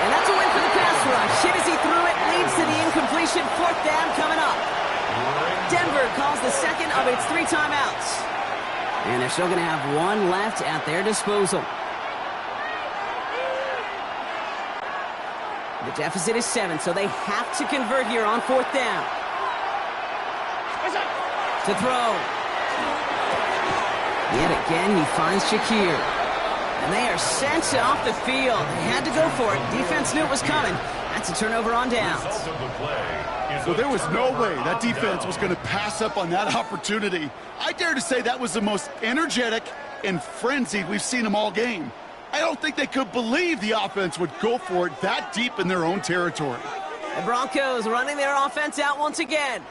And that's a win for the pass rush. Hit as he threw it, leads to the incompletion. 4th down coming up. Denver calls the second of its 3 timeouts. And they're still going to have 1 left at their disposal. The deficit is 7, so they have to convert here on 4th down. To throw. Yet again, he finds Shakir. And they are sent off the field. They had to go for it. Defense knew it was coming. That's a turnover on downs. So there was no way that defense was going to pass up on that opportunity. I dare to say that was the most energetic and frenzied we've seen them all game. I don't think they could believe the offense would go for it that deep in their own territory. The Broncos running their offense out once again.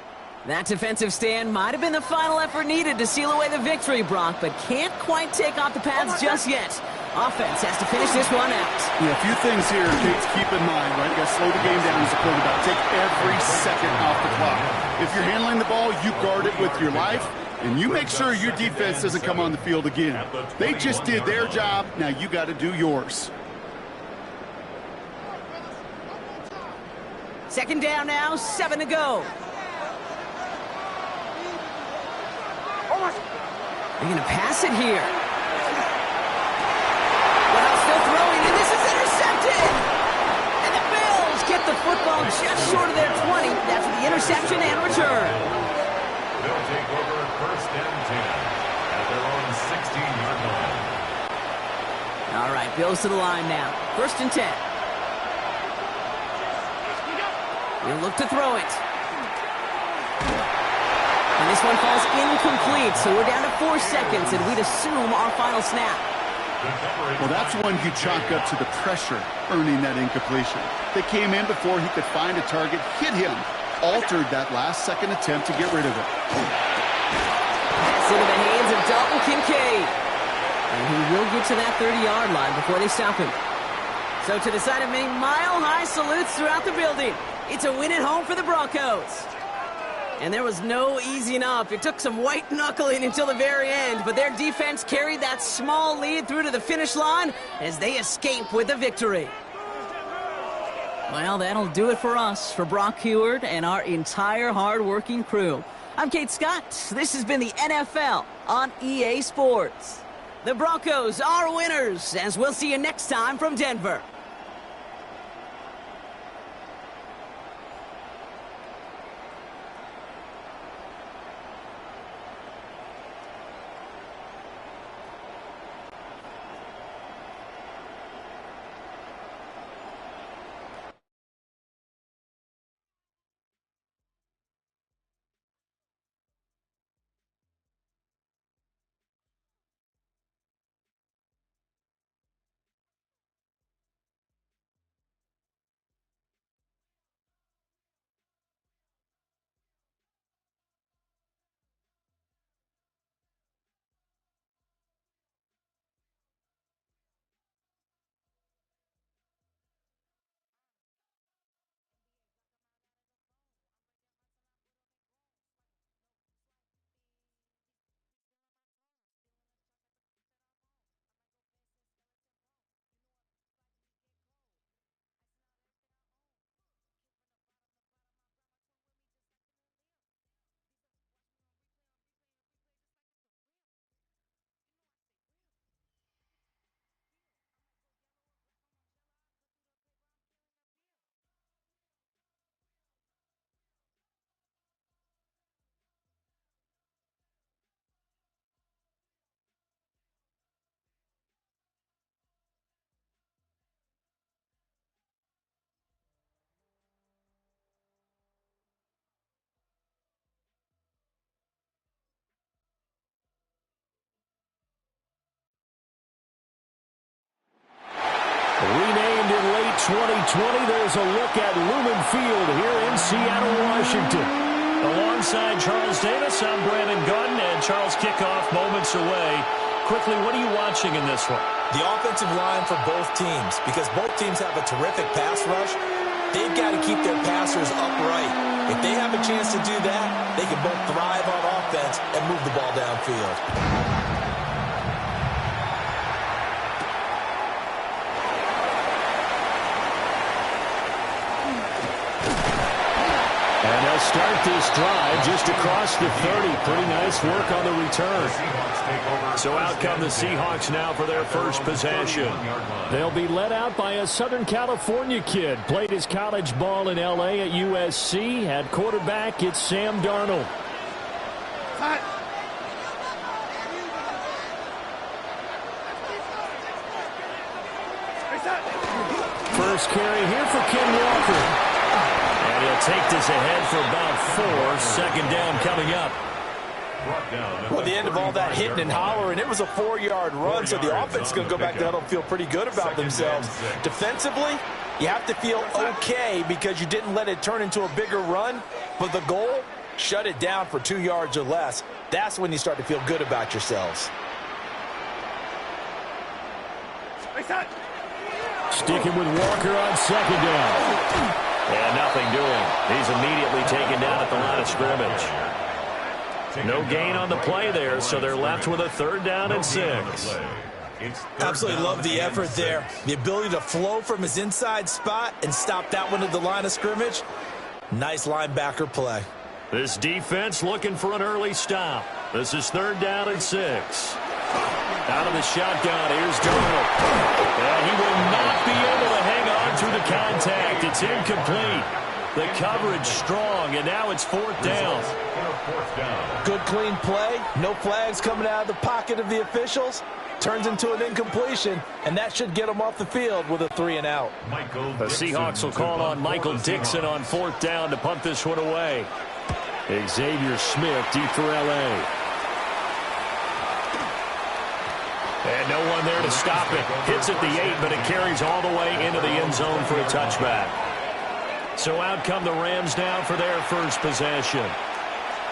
That defensive stand might have been the final effort needed to seal away the victory, Brock, but can't quite take off the pads just yet. Offense has to finish this one out. Yeah, a few things here, Kate, to keep in mind, right? You got to slow the game down as a quarterback. Take every second off the clock. If you're handling the ball, you guard it with your life, and you make sure your defense doesn't come on the field again. They just did their job. Now you got to do yours. 2nd down now, 7 to go. They're going to pass it here. Well, still throwing, and this is intercepted. And the Bills get the football just short of their 20 after the interception and return. They'll take over 1st and 10 at their own 16-yard line. All right, Bills to the line now. 1st and 10. He'll look to throw it. And this one falls incomplete, so we're down to 4 seconds, and we'd assume our final snap. Well, that's one you chalk up to the pressure earning that incompletion. They came in before he could find a target, hit him, altered that last-second attempt to get rid of it. Pass into the hands of Dalton Kincaid. And he will get to that 30-yard line before they stop him. So to the side of many mile-high salutes throughout the building, it's a win at home for the Broncos. And there was no easing up. It took some white knuckling until the very end, but their defense carried that small lead through to the finish line as they escape with a victory. Well, that'll do it for us, for Brock Heward and our entire hard-working crew. I'm Kate Scott. This has been the NFL on EA Sports. The Broncos are winners, as we'll see you next time from Denver. Renamed in late 2020, there's a look at Lumen Field here in Seattle, Washington. Alongside Charles Davis, I'm Brandon Gunn, and Charles kickoff moments away. Quickly, what are you watching in this one? The offensive line for both teams, because both teams have a terrific pass rush. They've got to keep their passers upright. If they have a chance to do that, they can both thrive on offense and move the ball downfield. And they'll start this drive just across the 30. Pretty nice work on the return. So out come the Seahawks now for their first possession. They'll be led out by a Southern California kid. Played his college ball in L.A. at USC. At quarterback, it's Sam Darnold. First carry here for Ken Walker. And he'll take this ahead for about 4. Second down coming up. Well, the end of all that hitting and hollering, it was a 4-yard run, so the offense is going to go back to huddle and feel pretty good about themselves. Defensively, you have to feel okay because you didn't let it turn into a bigger run, but the goal, shut it down for 2 yards or less. That's when you start to feel good about yourselves. Sticking with Walker on second down. And nothing doing. He's immediately taken down at the line of scrimmage. No gain on the play there, so they're left with a 3rd down and 6. Absolutely love the effort there. The ability to flow from his inside spot and stop that one at the line of scrimmage. Nice linebacker play. This defense looking for an early stop. This is 3rd down and 6. Out of the shotgun, here's Darnold. And he will not be able to hang on through the contact. It's incomplete. The coverage strong, and now it's 4th down. Good, clean play. No flags coming out of the pocket of the officials. Turns into an incompletion, and that should get them off the field with a 3-and-out. The Seahawks will call on Michael Dixon on 4th down to punt this one away. Xavier Smith deep for L.A. And no one there to stop it. Hits at the 8, but it carries all the way into the end zone for a touchback. So out come the Rams now for their first possession.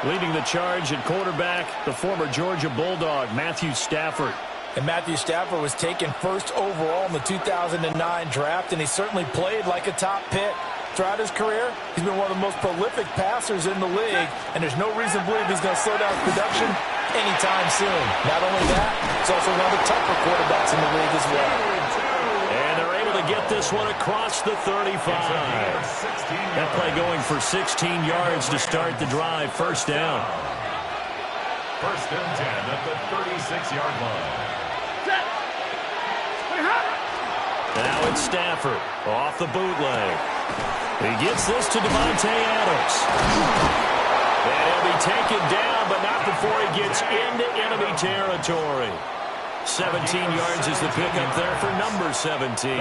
Leading the charge at quarterback, the former Georgia Bulldog, Matthew Stafford. And Matthew Stafford was taken first overall in the 2009 draft, and he certainly played like a top pick. Throughout his career, he's been one of the most prolific passers in the league, and there's no reason to believe he's going to slow down his production anytime soon. Not only that, he's also one of the tougher quarterbacks in the league as well. And they're able to get this one across the 35. That play going for 16 yards to start the drive. First down. First and 10 at the 36-yard line. Now it's Stafford off the bootleg. He gets this to Devontae Adams. And he'll be taken down, but not before he gets into enemy territory. 17 yards is the pickup there for number 17.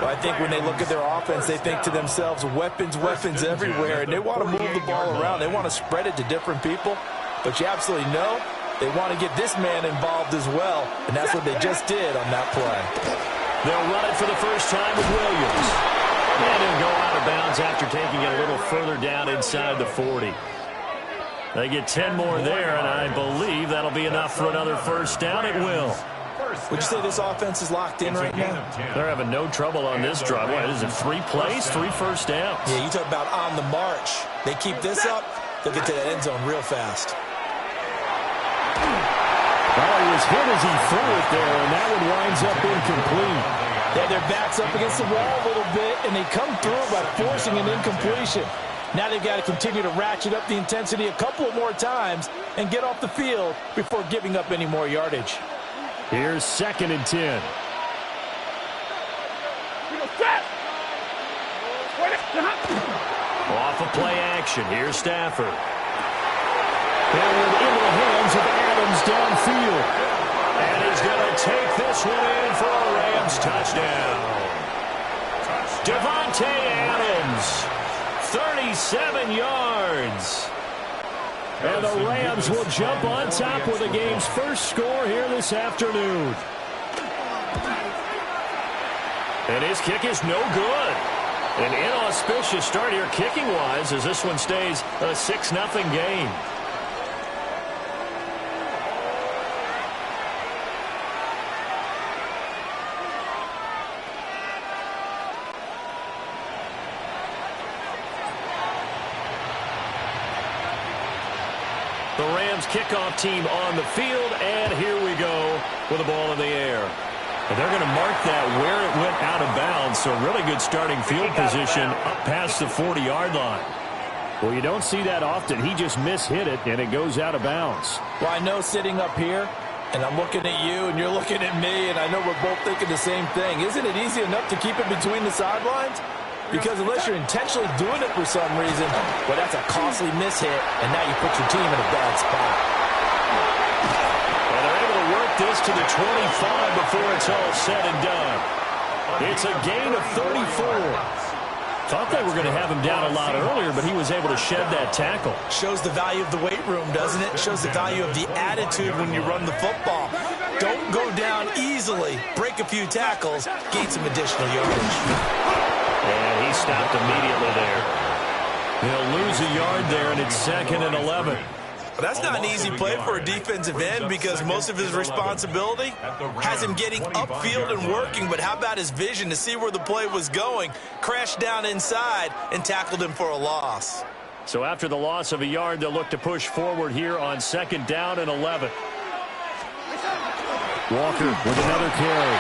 Well, I think when they look at their offense, they think to themselves, weapons, weapons everywhere, and they want to move the ball around. They want to spread it to different people, but you absolutely know they want to get this man involved as well, and that's what they just did on that play. They'll run it for the first time with Williams. And he'll go out of bounds after taking it a little further down inside the 40. They get 10 more there, and I believe that'll be enough for another first down. It will. Would you say this offense is locked in right now? They're having no trouble on this drive. What is it, 3 plays, 3 first downs? Yeah, you talk about on the march. They keep this up, they'll get to that end zone real fast. Well, he was hit as he threw it there, and that one winds up incomplete. Yeah, their backs up against the wall a little bit, and they come through by forcing an incompletion. Now they've got to continue to ratchet up the intensity a couple of more times and get off the field before giving up any more yardage. Here's 2nd and 10. Off of play action. Here's Stafford. And into the hands of Adams downfield. And he's going to take this one in for a Rams touchdown. Devontae Adams, 37 yards. And the Rams will jump on top with the game's first score here this afternoon. And his kick is no good. An inauspicious start here kicking-wise as this one stays a 6-0 game. The Rams kickoff team on the field, and here we go with the ball in the air. And they're going to mark that where it went out of bounds, so really good starting field position up past the 40-yard line. Well, you don't see that often. He just mishit it, and it goes out of bounds. Well, I know sitting up here, and I'm looking at you, and you're looking at me, and I know we're both thinking the same thing. Isn't it easy enough to keep it between the sidelines? Because unless you're intentionally doing it for some reason, well, that's a costly mishit, and now you put your team in a bad spot. And they're able to work this to the 25 before it's all said and done. It's a gain of 34. Thought they were going to have him down a lot earlier, but he was able to shed that tackle. Shows the value of the weight room, doesn't it? Shows the value of the attitude when you run the football. Don't go down easily. Break a few tackles. Gain some additional yardage. And he stopped immediately there. He'll lose a yard there, and it's 2nd and 11. Well, that's not an easy play for a defensive end because most of his responsibility has him getting upfield and working, but how about his vision to see where the play was going, crashed down inside, and tackled him for a loss. So after the loss of a yard, they'll look to push forward here on 2nd down and 11. Walker with another carry.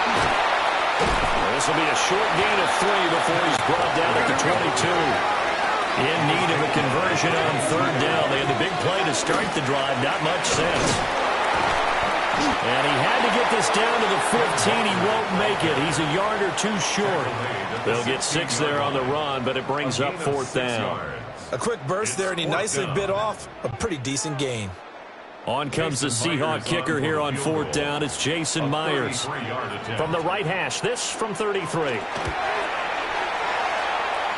This will be a short gain of 3 before he's brought down at the 22. In need of a conversion on 3rd down. They had the big play to start the drive. Not much sense. And he had to get this down to the 15. He won't make it. He's a yard or 2 short. They'll get 6 there on the run, but it brings up 4th down. A quick burst there, and he nicely bit off a pretty decent gain. On comes the Seahawk kicker here on 4th down. It's Jason Myers. From the right hash, this from 33.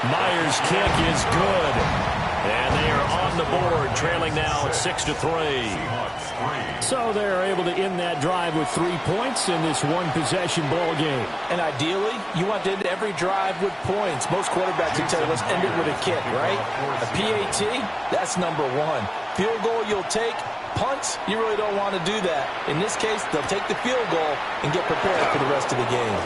Myers' kick is good. And they are on the board, trailing now at 6-3. So they're able to end that drive with 3 points in this one-possession ball game. And ideally, you want to end every drive with points. Most quarterbacks will tell you, let's end it with a kick, right? A PAT, that's number one. Field goal you'll take. Punts, you really don't want to do that. In this case, they'll take the field goal and get prepared for the rest of the game.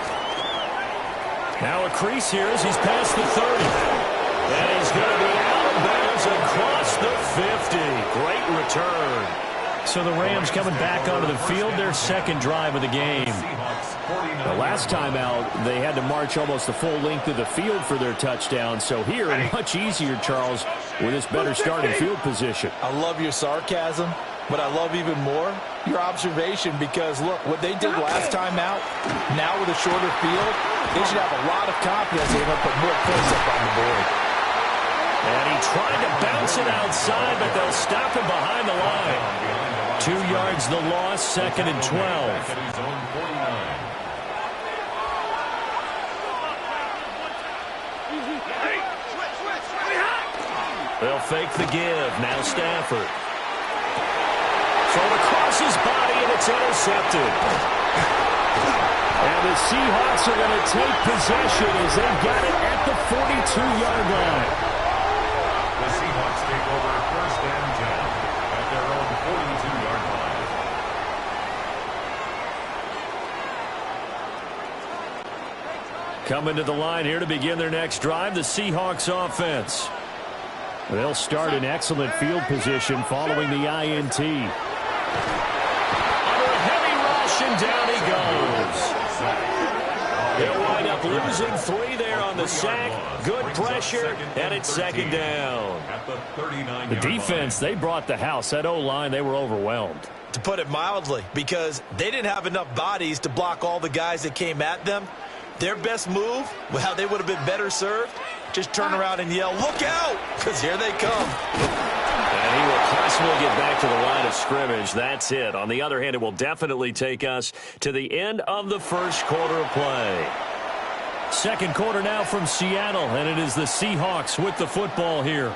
Now a crease here as he's past the 30. And he's going to be out of bounds across the 50. Great return. So the Rams coming back onto the field, their second drive of the game. The last time out, they had to march almost the full length of the field for their touchdown. So here, much easier, Charles, with this better starting field position. I love your sarcasm, but I love even more your observation because, look, what they did last time out, now with a shorter field, they should have a lot of confidence they're going to put more points up on the board. And he tried to bounce it outside, but they'll stop him behind the line. 2 yards the loss, 2nd and 12. They'll fake the give. Now Stafford. Thrown across his body, and it's intercepted. And the Seahawks are going to take possession as they've got it at the 42-yard line. The Seahawks take over 1st and 10 at their own 42-yard line. Coming to the line here to begin their next drive, the Seahawks offense. They'll start in excellent field position following the INT. Under a heavy rush, and down he goes. They'll wind up losing 3 there on the sack. Good pressure, and it's 2nd down. The defense, they brought the house. That O-line, they were overwhelmed. To put it mildly, because they didn't have enough bodies to block all the guys that came at them. Their best move, well, they would have been better served. Just turn around and yell, look out, because here they come. And he will possibly get back to the line of scrimmage. That's it. On the other hand, it will definitely take us to the end of the first quarter of play. Second quarter now from Seattle, and it is the Seahawks with the football here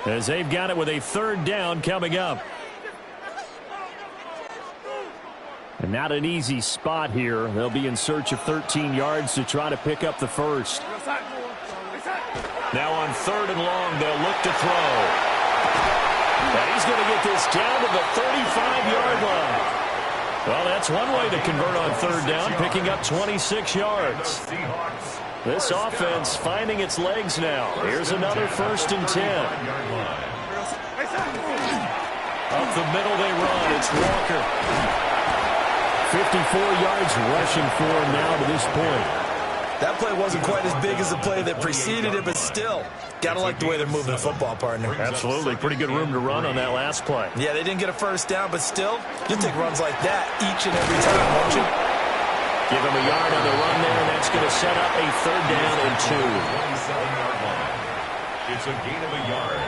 as they've got it with a 3rd down coming up. And not an easy spot here. They'll be in search of 13 yards to try to pick up the first. Now on 3rd and long, they'll look to throw. And he's going to get this down to the 35-yard line. Well, that's one way to convert on 3rd down, picking up 26 yards. This offense finding its legs now. Here's another 1st and 10. Up the middle they run. It's Walker. 54 yards rushing for him now to this point. That play wasn't quite as big as the play that preceded it, but still, got to like the way they're moving the football, partner. Absolutely. Pretty good room to run on that last play. Yeah, they didn't get a 1st down, but still, you take runs like that each and every time, won't you? Give him a yard on the run there, and that's going to set up a 3rd down and 2. It's a gain of a yard.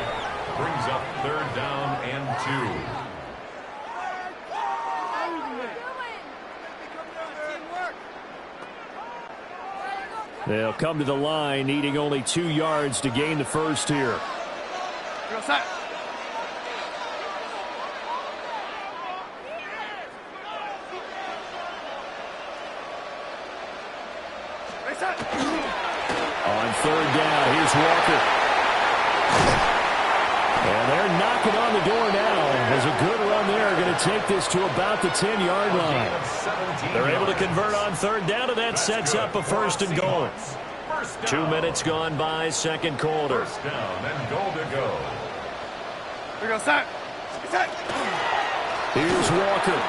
Brings up 3rd down and 2. They'll come to the line, needing only 2 yards to gain the first here. On 3rd down, here's Walker. And they're knocking on the door now. There's a good run there. Going to take this to about the 10-yard line. They're able to convert on 3rd down, and that sets up a 1st and goal. 2 minutes gone by, 2nd quarter. 1st down and goal to go. Here's Walker.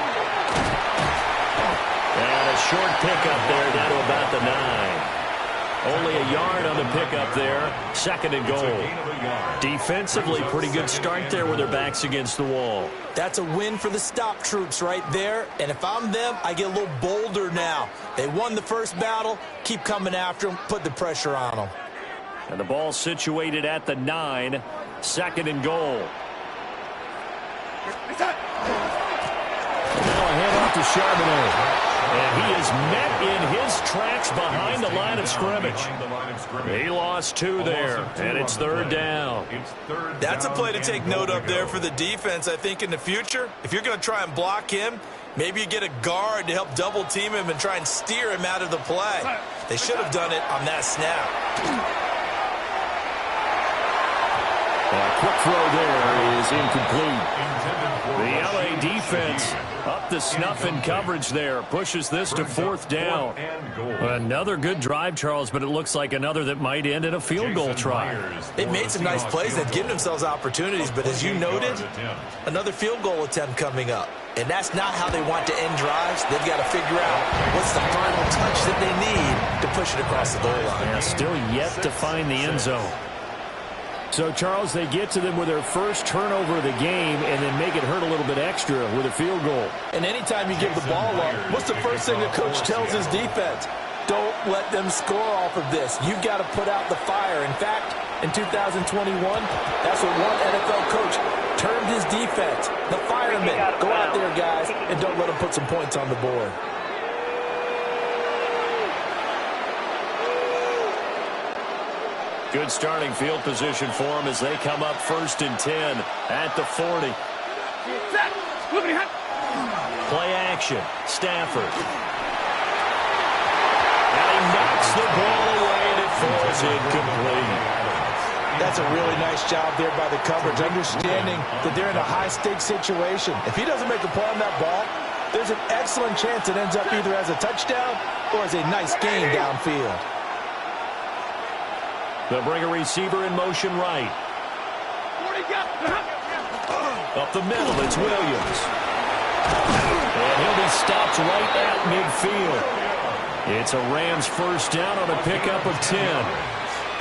And a short pickup there down to about the 9. Only a yard on the pickup there. 2nd and goal. Defensively, pretty good start there with their backs against the wall. That's a win for the stop troops right there. And if I'm them, I get a little bolder now. They won the first battle. Keep coming after them. Put the pressure on them. And the ball situated at the 9. 2nd and goal. Now a handoff to Charbonnet. And he is met in his tracks behind the line of scrimmage. He lost 2 there, and it's 3rd down. That's a play to take note of there for the defense. I think in the future, if you're going to try and block him, maybe you get a guard to help double team him and try and steer him out of the play. They should have done it on that snap. A quick throw there is incomplete. The LA defense up to snuff in coverage there. Pushes this to 4th down. Another good drive, Charles, but it looks like another that might end in a field goal try. They've made some nice plays. They've given themselves opportunities, but as you noted, another field goal attempt coming up. And that's not how they want to end drives. They've got to figure out what's the final touch that they need to push it across the goal line. Yeah, still yet to find the end zone. So, Charles, they get to them with their first turnover of the game and then make it hurt a little bit extra with a field goal. And anytime you give the ball up, what's the first thing the coach tells his defense? Don't let them score off of this. You've got to put out the fire. In fact, in 2021, that's what one NFL coach termed his defense. The firemen. Go out there, guys, and don't let them put some points on the board. Good starting field position for them as they come up 1st and 10 at the 40. Play action. Stafford. And he knocks the ball away and it falls incomplete. That's a really nice job there by the coverage, understanding that they're in a high-stakes situation. If he doesn't make a play on that ball, there's an excellent chance it ends up either as a touchdown or as a nice gain downfield. They'll bring a receiver in motion right. Up the middle, it's Williams. And he'll be stopped right at midfield. It's a Rams first down on a pickup of 10.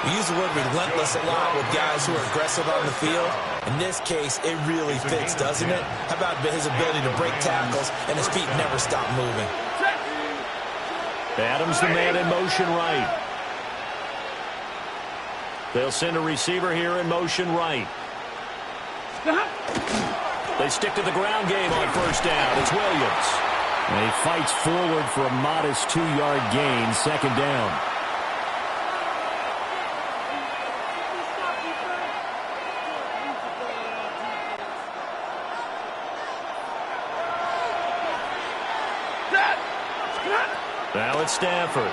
We use the word relentless a lot with guys who are aggressive on the field. In this case, it really fits, doesn't it? How about his ability to break tackles and his feet never stop moving? Adams the man in motion right. They'll send a receiver here in motion right. They stick to the ground game on first down. It's Williams. And he fights forward for a modest 2-yard gain, 2nd down. Now it's Stafford.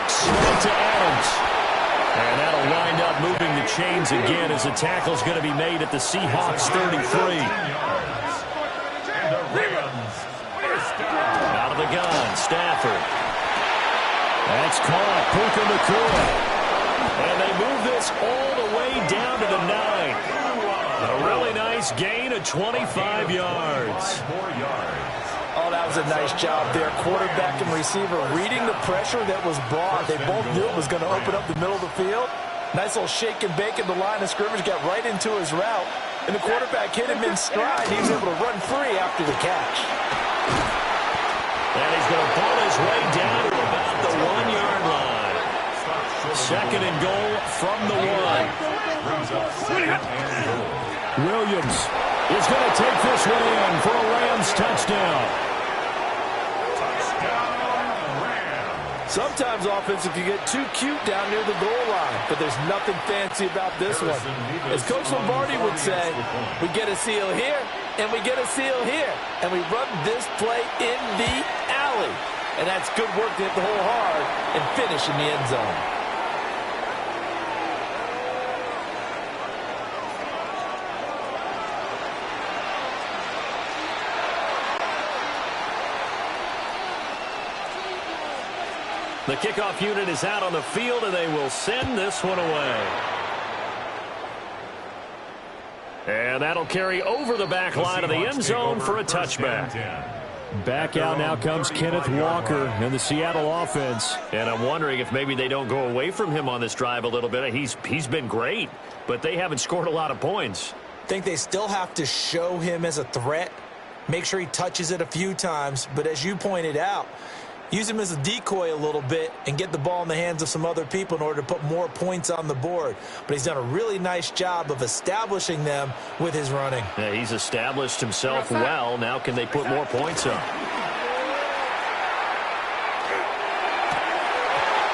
Straight to Adams. And that'll wind up moving the chains again as the tackle's going to be made at the Seahawks 33. Out of the gun, Stafford. That's caught, Puka Nacua. And they move this all the way down to the 9. A really nice gain of 25 yards. Oh, that was a nice job there. Quarterback and receiver reading the pressure that was brought. They both knew it was going to open up the middle of the field. Nice little shake and bake in the line of scrimmage. Got right into his route. And the quarterback hit him in stride. He was able to run free after the catch. And he's going to pull his way down to about the 1-yard line. 2nd and goal from the 1. Williams is going to take this one in for a Rams touchdown. Sometimes offense, if you get too cute down near the goal line, but there's nothing fancy about this one. As Coach Lombardi would say, we get a seal here, and we get a seal here, and we run this play in the alley. And that's good work to hit the hole hard and finish in the end zone. The kickoff unit is out on the field, and they will send this one away. And that'll carry over the back line of the end zone for a touchback. Back out now comes Kenneth Walker in the Seattle offense. And I'm wondering if maybe they don't go away from him on this drive a little bit. He's been great, but they haven't scored a lot of points. I think they still have to show him as a threat. Make sure he touches it a few times. But as you pointed out, use him as a decoy a little bit and get the ball in the hands of some other people in order to put more points on the board. But he's done a really nice job of establishing them with his running. Yeah, he's established himself well. Now can they put more points up?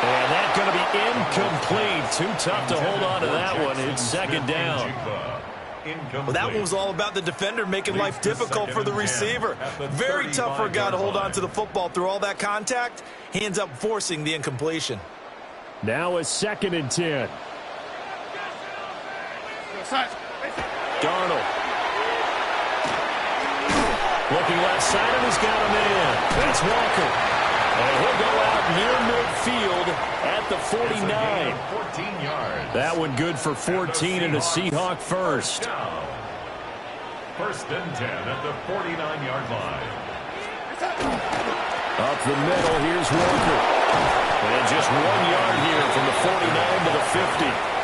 And that's going to be incomplete. Too tough to hold on to that one. It's second down. Well, that one was all about the defender making life difficult for the receiver. Very tough for a guy to hold on to the football through all that contact. He ends up forcing the incompletion. Now a 2nd and 10. Darnold. Looking left side, and he's got him in. That's Walker. And he'll go out near midfield at the 49. 14 yards. That one good for 14 and a Seahawk first. First and 10 at the 49-yard line. Up the middle, here's Walker. And just 1 yard here from the 49 to the 50.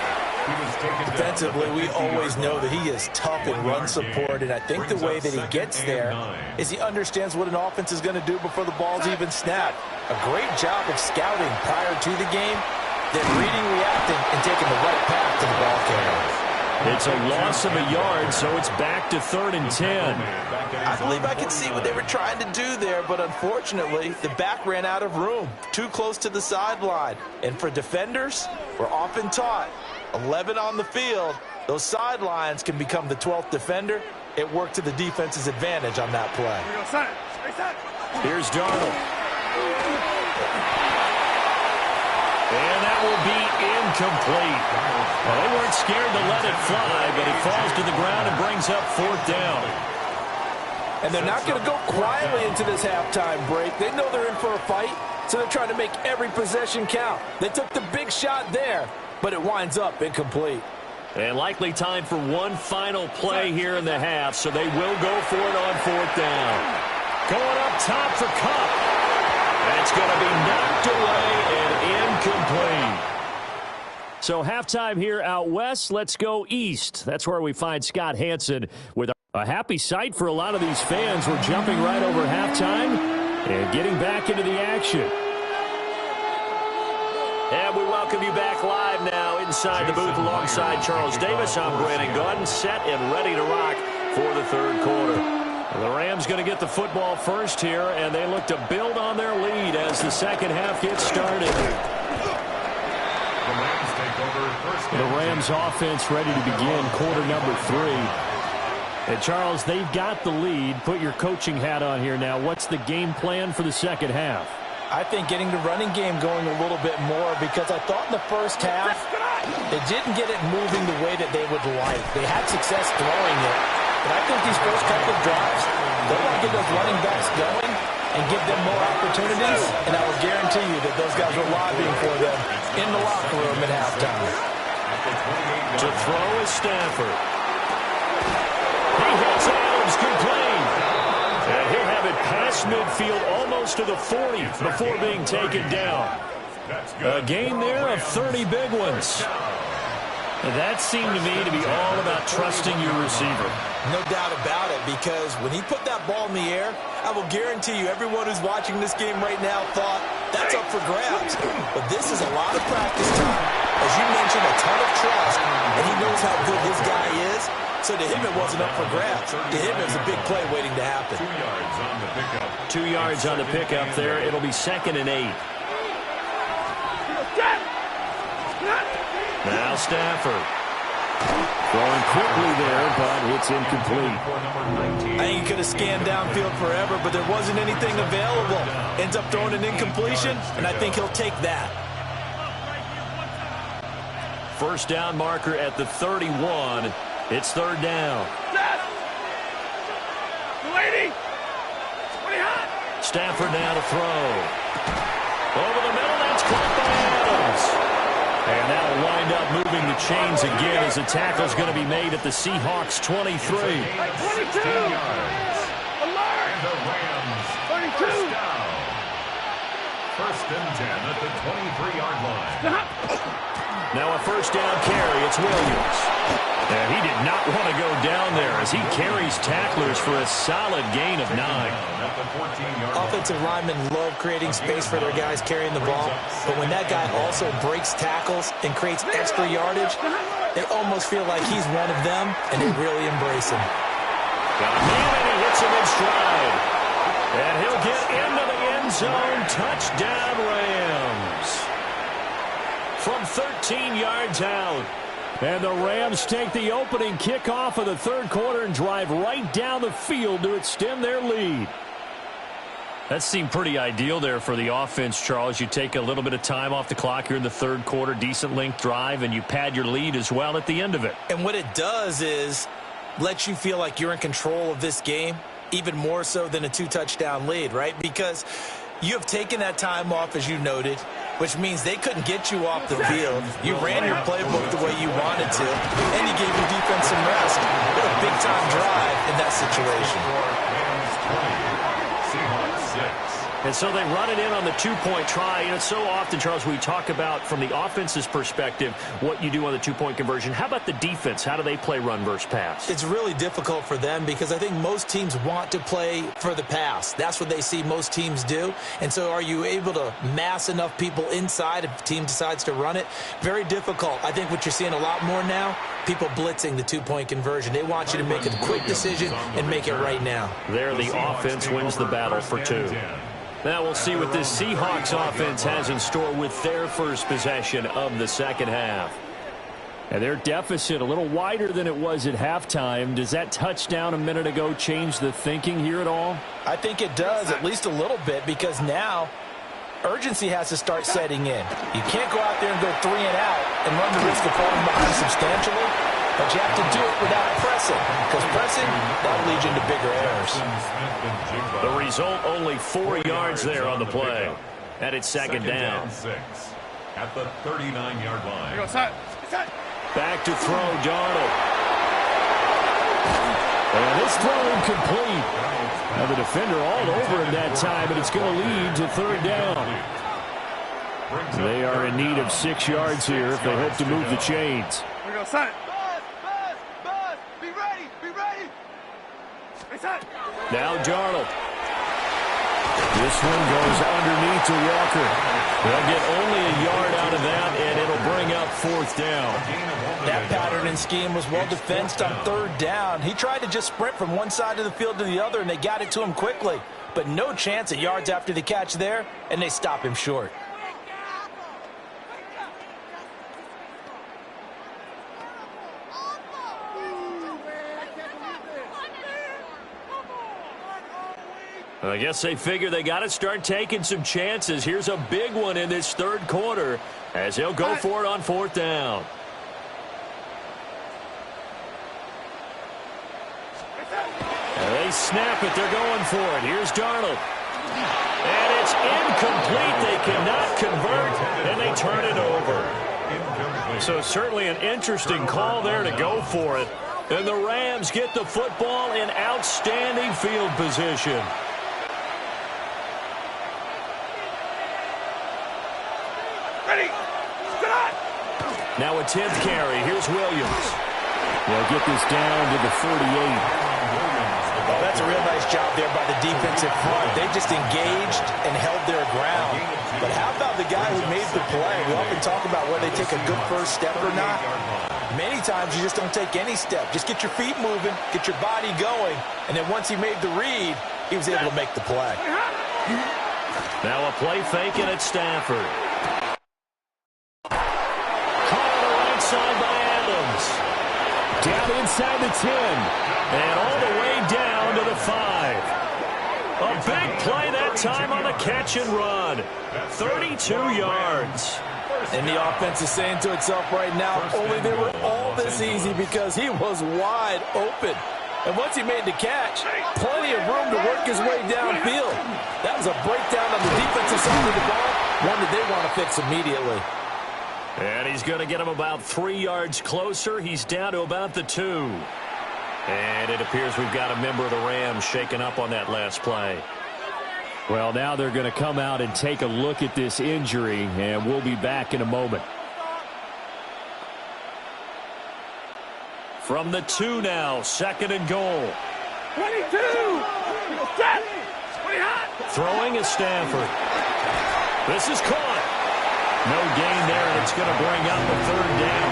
Defensively, we always know that he is tough in run support, and I think the way that he gets there is he understands what an offense is going to do before the ball's even snapped. A great job of scouting prior to the game, then reading, reacting, and taking the right path to the ball carrier. It's a loss of a yard, so it's back to 3rd and 10. I believe I could see what they were trying to do there, but unfortunately, the back ran out of room, too close to the sideline. And for defenders, we're often taught 11 on the field, those sidelines can become the 12th defender. It worked to the defense's advantage on that play. Here's Darnold. And that will be incomplete. Well, they weren't scared to let it fly, but it falls to the ground and brings up 4th down. And they're not going to go quietly into this halftime break. They know they're in for a fight, so they're trying to make every possession count. They took the big shot there, but it winds up incomplete. And likely time for one final play here in the half, so they will go for it on 4th down. Going up top for Kupp. And it's going to be knocked away and incomplete. So halftime here out west. Let's go east. That's where we find Scott Hanson with a happy sight for a lot of these fans. We're jumping right over halftime and getting back into the action. And we welcome you back live now inside the booth alongside Charles Davis. I'm Brandon Gunn, set and ready to rock for the 3rd quarter. The Rams going to get the football first here, and they look to build on their lead as the second half gets started. The Rams offense ready to begin quarter number 3. And Charles, they've got the lead. Put your coaching hat on here now. What's the game plan for the second half? I think getting the running game going a little bit more, because I thought in the first half they didn't get it moving the way that they would like. They had success throwing it, but I think these first couple of drives, they want to get those running backs going and give them more opportunities, and I will guarantee you that those guys were lobbying for them in the locker room at halftime. To throw is Stafford. He hits Adams complete. And he'll have it past midfield almost to the 40 before being taken down. A game there of 30 big ones. That seemed to me to be all about trusting your receiver. No doubt about it, because when he put that ball in the air, I will guarantee you everyone who's watching this game right now thought that's up for grabs. But this is a lot of practice time. As you mentioned, a ton of trust, and he knows how good this guy is. So to him, it wasn't up for grabs. To him, it was a big play waiting to happen. 2 yards on the pickup. 2 yards on the pickup there. It'll be 2nd and 8. Now Stafford. Throwing quickly there, but it's incomplete. I think he could have scanned downfield forever, but there wasn't anything available. Ends up throwing an incompletion, and I think he'll take that. First down marker at the 31. It's 3rd down. Stafford now to throw. Over the middle, that's caught by Adams. And that'll wind up moving the chains again as the tackle's going to be made at the Seahawks 23. 22! Alert! And the Rams 22! down. First and 10 at the 23-yard line. Now a first down carry. It's Williams. And he did not want to go down there as he carries tacklers for a solid gain of 9. Offensive linemen love creating space for their guys carrying the ball, but when that guy also breaks tackles and creates extra yardage, they almost feel like he's one of them, and they really embrace him. Got a man, and he hits him in stride. And he'll get into the end zone. Touchdown, Rams. From 13 yards out. And the Rams take the opening kickoff of the third quarter and drive right down the field to extend their lead. That seemed pretty ideal there for the offense, Charles. You take a little bit of time off the clock here in the third quarter, decent length drive, and you pad your lead as well at the end of it. And what it does is let you feel like you're in control of this game, even more so than a 2-touchdown lead, right? Because you have taken that time off, as you noted, which means they couldn't get you off the field. You ran your playbook the way you wanted to, and you gave your defense some rest. What a big-time drive in that situation. And so they run it in on the two-point try. And it's so often, Charles, we talk about from the offense's perspective what you do on the two-point conversion. How about the defense? How do they play run versus pass? It's really difficult for them because I think most teams want to play for the pass. That's what they see most teams do. And so are you able to mass enough people inside if the team decides to run it? Very difficult. I think what you're seeing a lot more now, people blitzing the two-point conversion. They want you to make a quick decision and make it right now. There, the offense wins the battle for 2. Now we'll see what this Seahawks offense has in store with their first possession of the second half. And their deficit a little wider than it was at halftime. Does that touchdown a minute ago change the thinking here at all? I think it does, at least a little bit, because now urgency has to start setting in. You can't go out there and go 3 and out and run the risk of falling behind substantially, but you have to do it without pressing, because pressing, that'll lead you into bigger errors. The result, only 4 yards there on the play. And it's second down. 6 at the 39-yard line. Back to throw, Darnold. And this throw incomplete. Now the defender all over him that time, but it's going to lead to third down. They are in need of 6 yards here if they hope to move the chains. Now Darnold. This one goes underneath to Walker. They'll get only a yard out of that, and it'll bring up fourth down. That pattern and scheme was well defensed on third down. He tried to just sprint from one side of the field to the other, and they got it to him quickly. But no chance at yards after the catch there, and they stop him short. I guess they figure they got to start taking some chances. Here's a big one in this third quarter as he'll go for it on fourth down. And they snap it. They're going for it. Here's Darnold. And it's incomplete. They cannot convert, and they turn it over. So certainly an interesting call there to go for it. And the Rams get the football in outstanding field position. Now a 10th carry. Here's Williams. They'll get this down to the 48. Well, that's a real nice job there by the defensive front. They just engaged and held their ground. But how about the guy who made the play? We often talk about whether they take a good first step or not. Many times you just don't take any step. Just get your feet moving, get your body going, and then once he made the read, he was able to make the play. Now a play faking at Stafford. Side by Adams. Down inside the 10. And all the way down to the 5. A big play that time on the catch and run. 32 yards. And the offense is saying to itself right now, only they were all this easy because he was wide open. And once he made the catch, plenty of room to work his way downfield. That was a breakdown on the defensive side of the ball, one that they want to fix immediately. And he's going to get him about 3 yards closer. He's down to about the 2. And it appears we've got a member of the Rams shaken up on that last play. Well, now they're going to come out and take a look at this injury, and we'll be back in a moment. From the 2 now, 2nd and goal. 22! Throwing is Stafford. This is caught. No gain there, and it's going to bring up the 3rd down.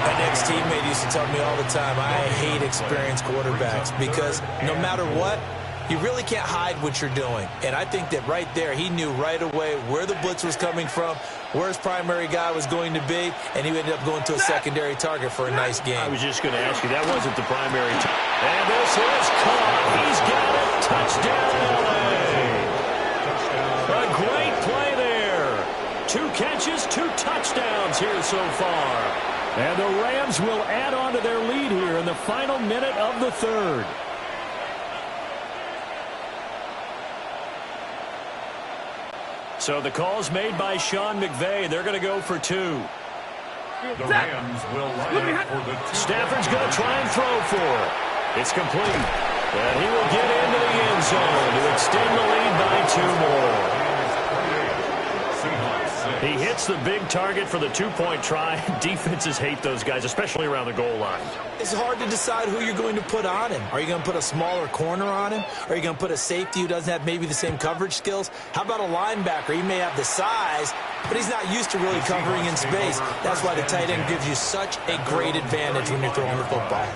My next teammate used to tell me all the time, I hate experienced quarterbacks because no matter what, you really can't hide what you're doing. And I think that right there, he knew right away where the blitz was coming from, where his primary guy was going to be, and he ended up going to a secondary target for a nice game. I was just going to ask you, that wasn't the primary target. And this is caught. He's got it. Touchdown, LA. A great play there. 2 catches, 2 touchdowns here so far. And the Rams will add on to their lead here in the final minute of the 3rd. So the call's made by Sean McVay. They're going to go for 2. The Rams will line up for the 2. Stafford's going to try and throw for it. It's complete. And he will get into the end zone to extend the lead by 2 more. He hits the big target for the 2-point try. Defenses hate those guys, especially around the goal line. It's hard to decide who you're going to put on him. Are you going to put a smaller corner on him? Are you going to put a safety who doesn't have maybe the same coverage skills? How about a linebacker? He may have the size, but he's not used to really covering in space. That's why the tight end gives you such a great advantage when you're throwing the football.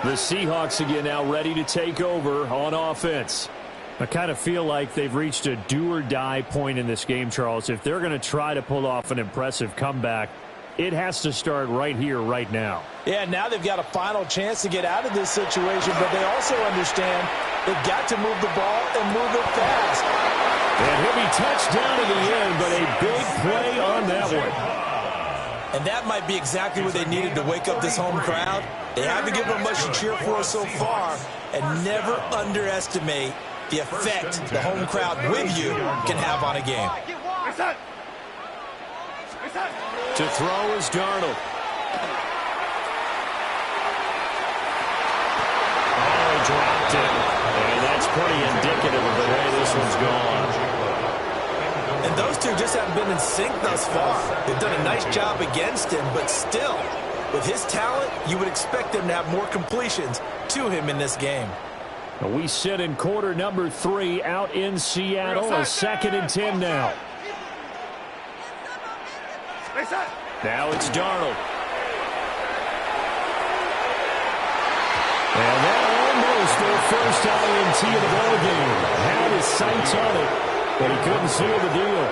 The Seahawks again now ready to take over on offense. I kind of feel like they've reached a do-or-die point in this game, Charles. If they're going to try to pull off an impressive comeback, it has to start right here, right now. Yeah, now they've got a final chance to get out of this situation, but they also understand they've got to move the ball and move it fast. And he'll be touched down at the end, but a big play on that one. And that might be exactly what they needed to wake up this home crowd. They haven't given them much to cheer for so far, and never underestimate the effect the home crowd with you can have on a game. To throw is Darnold. Oh, he dropped it. And that's pretty indicative of the way this one's gone. And those two just haven't been in sync thus far. They've done a nice job against him, but still, with his talent, you would expect them to have more completions to him in this game. We sit in quarter number 3 out in Seattle. A 2nd and 10 now. Now it's Darnold. And that almost their first INT of the ball game. Had his sights on it, but he couldn't seal the deal.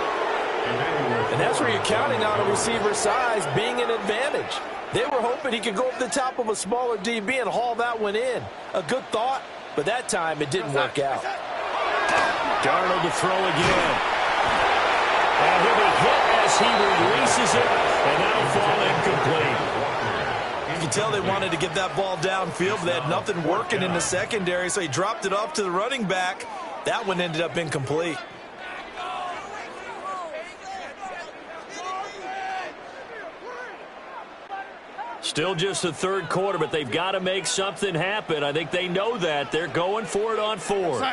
And that's where you're counting on a receiver's size being an advantage. They were hoping he could go over the top of a smaller DB and haul that one in. A good thought. But that time, it didn't work out. Darnold to throw again. And he'll be hit as he releases it, and that'll fall incomplete. You can tell they wanted to get that ball downfield, but they had nothing working in the secondary, so he dropped it off to the running back. That one ended up incomplete. Still just the 3rd quarter, but they've got to make something happen. I think they know that. They're going for it on 4th.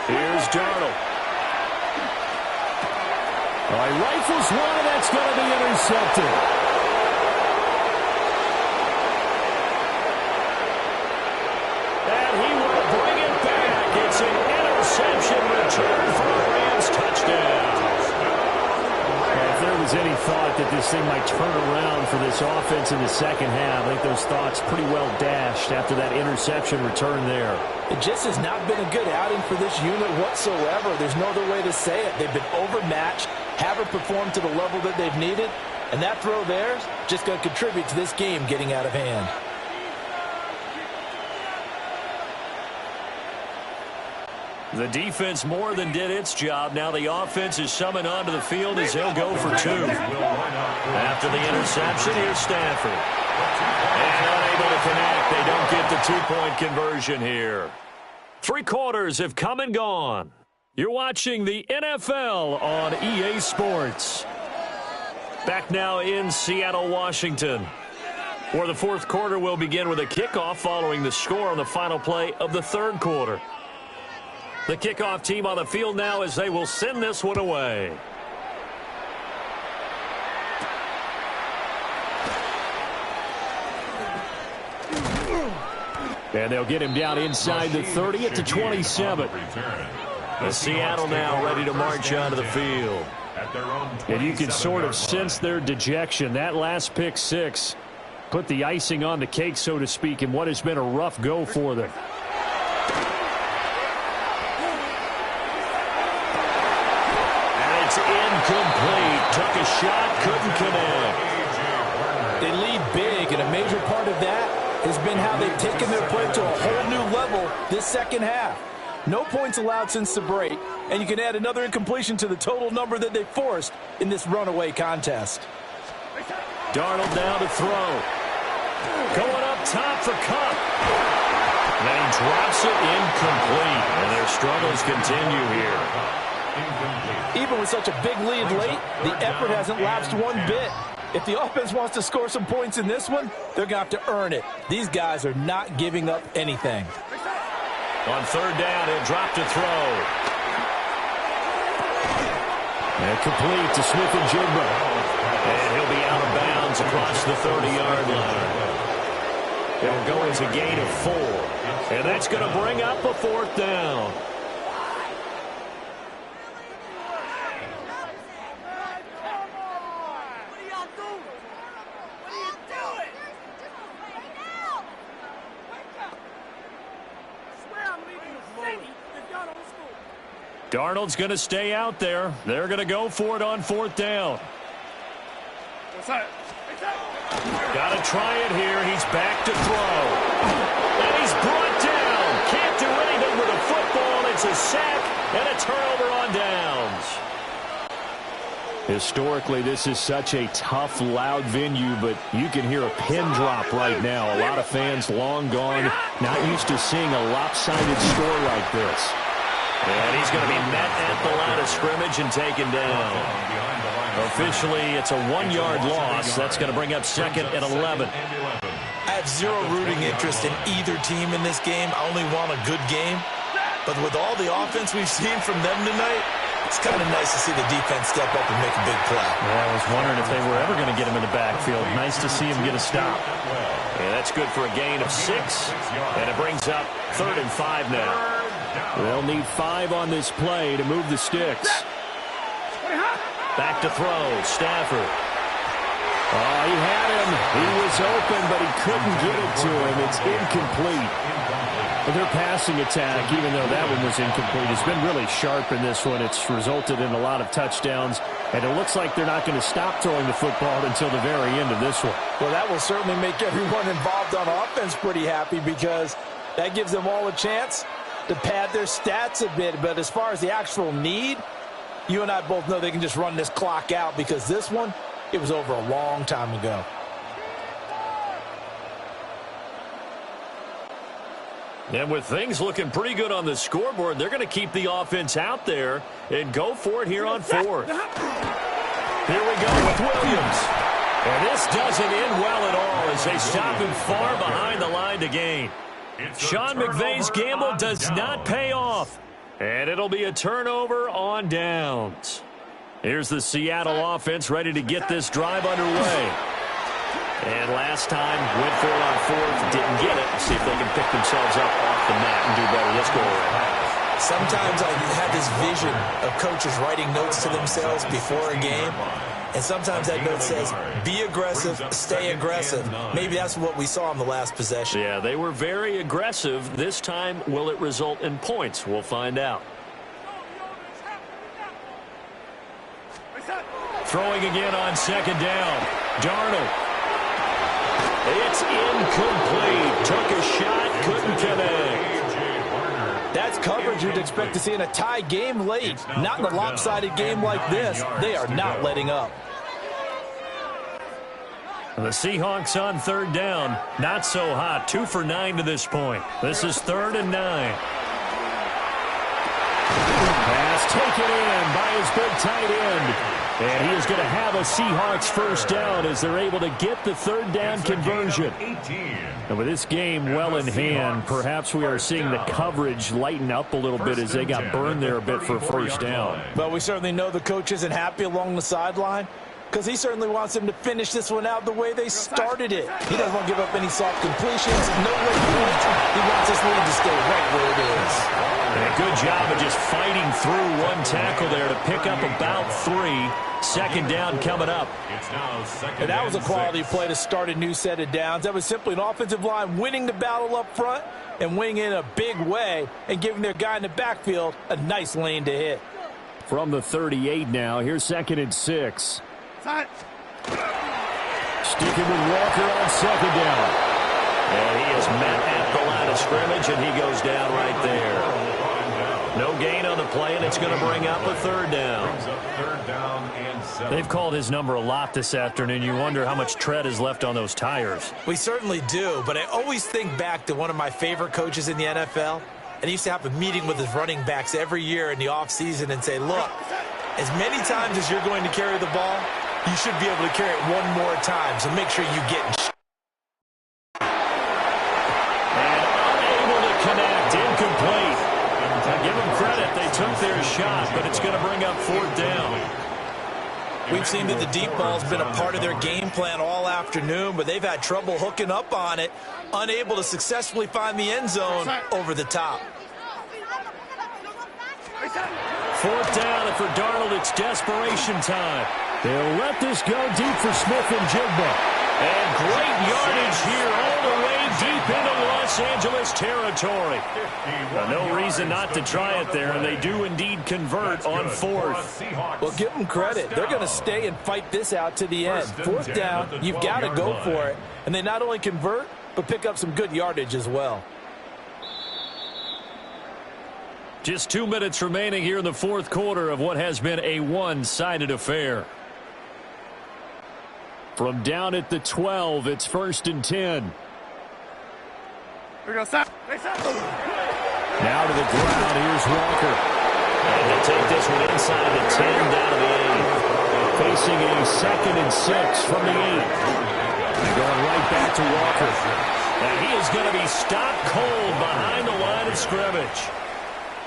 Here's Darnold. He rifles one, and that's going to be intercepted. And he will bring it back. It's an interception return for a Rams touchdown. If there was any thought that this thing might turn around for this offense in the second half, I think those thoughts pretty well dashed after that interception return there. It just has not been a good outing for this unit whatsoever. There's no other way to say it. They've been overmatched, haven't performed to the level that they've needed, and that throw there is just going to contribute to this game getting out of hand. The defense more than did its job. Now the offense is summoned onto the field as they'll go for 2. After the interception, here's Stafford. And unable to connect. They don't get the 2-point conversion here. 3 quarters have come and gone. You're watching the NFL on EA Sports. Back now in Seattle, Washington, where the 4th quarter will begin with a kickoff following the score on the final play of the 3rd quarter. The kickoff team on the field now as they will send this one away. And they'll get him down inside the 30 at the 27. The Seattle now ready to march onto the field. And you can sort of sense their dejection. That last pick six put the icing on the cake, so to speak, in what has been a rough go for them. And it's incomplete. Took a shot, couldn't connect. They lead big, and a major part of that has been how they've taken their play to a whole new level this second half. No points allowed since the break, and you can add another incompletion to the total number that they forced in this runaway contest. Darnold now to throw. Going up top for Cup. And then he drops it incomplete, and their struggles continue here. Even with such a big lead late, the effort hasn't lapsed one bit. If the offense wants to score some points in this one, they're going to have to earn it. These guys are not giving up anything. On third down, he'll drop to throw. And complete to Smith-Njigba. And he'll be out of bounds across the 30-yard line. It'll go as a gain of 4. And that's going to bring up a fourth down. Darnold's going to stay out there. They're going to go for it on fourth down. Got to try it here. He's back to throw. And he's brought down. Can't do anything with a football. It's a sack and a turnover on downs. Historically, this is such a tough, loud venue, but you can hear a pin drop right now. A lot of fans long gone, not used to seeing a lopsided score like this. And he's going to be met at the line of scrimmage and taken down. Officially, it's a 1-yard loss. That's going to bring up second and 11. I have zero rooting interest in either team in this game. I only want a good game. But with all the offense we've seen from them tonight, it's kind of nice to see the defense step up and make a big play. Yeah, I was wondering if they were ever going to get him in the backfield. Nice to see him get a stop. Yeah, that's good for a gain of 6. And it brings up 3rd and 5 now. They'll need 5 on this play to move the sticks. Back to throw. Stafford. Oh, he had him. He was open, but he couldn't get it to him. It's incomplete. But their passing attack, even though that one was incomplete, has been really sharp in this one. It's resulted in a lot of touchdowns, and it looks like they're not going to stop throwing the football until the very end of this one. Well, that will certainly make everyone involved on offense pretty happy because that gives them all a chance to pad their stats a bit. But as far as the actual need, you and I both know they can just run this clock out because this one, it was over a long time ago. And with things looking pretty good on the scoreboard, they're going to keep the offense out there and go for it here on 4th. Here we go with Williams. And this doesn't end well at all as they stop him far behind the line to gain. Sean McVay's gamble does not pay off. And it'll be a turnover on downs. Here's the Seattle offense ready to get this drive underway. And last time, went for it on 4th, didn't get it. See if they can pick themselves up off the mat and do better this go around. Sometimes I have this vision of coaches writing notes to themselves before a game. And sometimes that note says, be aggressive, stay aggressive. Maybe that's what we saw in the last possession. Yeah, they were very aggressive. This time, will it result in points? We'll find out. Throwing again on second down. Darnold. It's incomplete. Took a shot, couldn't connect. That's coverage you'd expect to see in a tie game late. Not in a lopsided game like this. They are not letting up. The Seahawks on third down. Not so hot. 2 for 9 to this point. This is 3rd and 9. Pass taken in by his big tight end. And he is going to have a Seahawks first down as they're able to get the third down conversion. And with this game well in hand, perhaps we are seeing the coverage lighten up a little bit as they got burned there a bit for a first down. But we certainly know the coach isn't happy along the sideline. because he certainly wants them to finish this one out the way they started it. He doesn't want to give up any soft completions, no way points. He wants this lead to stay right where it is. And a good job of just fighting through one tackle there to pick up about 3. Second down coming up. And that was a quality play to start a new set of downs. That was simply an offensive line winning the battle up front and winning in a big way and giving their guy in the backfield a nice lane to hit. From the 38 now, here's 2nd and 6. Sticking with Walker on 2nd down. And he is met at the line of scrimmage, and he goes down right there. No gain on the play, and it's going to bring up a 3rd down. They've called his number a lot this afternoon. You wonder how much tread is left on those tires. We certainly do, but I always think back to one of my favorite coaches in the NFL, and he used to have a meeting with his running backs every year in the offseason and say, look, as many times as you're going to carry the ball, you should be able to carry it one more time, so make sure you get in. And unable to connect, incomplete. I give them credit, they took their shot, but it's going to bring up 4th down. We've seen that the deep ball's been a part of their game plan all afternoon, but they've had trouble hooking up on it, unable to successfully find the end zone over the top. 4th down, and for Darnold, it's desperation time. They'll let this go deep for Smith and Jigba. And great yardage here all the way deep into Los Angeles territory. No reason not to try it there, and they do indeed convert on 4th. Well, give them credit. They're going to stay and fight this out to the end. 4th down, you've got to go for it. And they not only convert, but pick up some good yardage as well. Just 2 minutes remaining here in the 4th quarter of what has been a one-sided affair. From down at the 12, it's 1st and 10. Here we go, stop. Now to the ground, here's Walker. And they take this one inside the 10 down to the 8. Facing a 2nd and 6 from the 8. And going right back to Walker. And he is going to be stopped cold behind the line of scrimmage.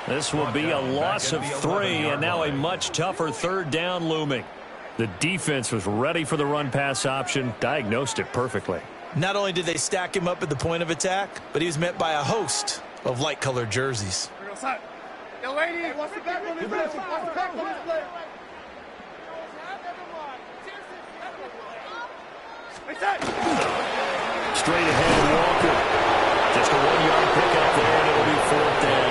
This will be a loss of 3, and now a much tougher 3rd down looming. The defense was ready for the run-pass option, diagnosed it perfectly. Not only did they stack him up at the point of attack, but he was met by a host of light-colored jerseys. Yo, lady, what's the back on this play? What's the back on this play? Straight ahead, Walker. Just a 1-yard pickup there, and it'll be 4th down.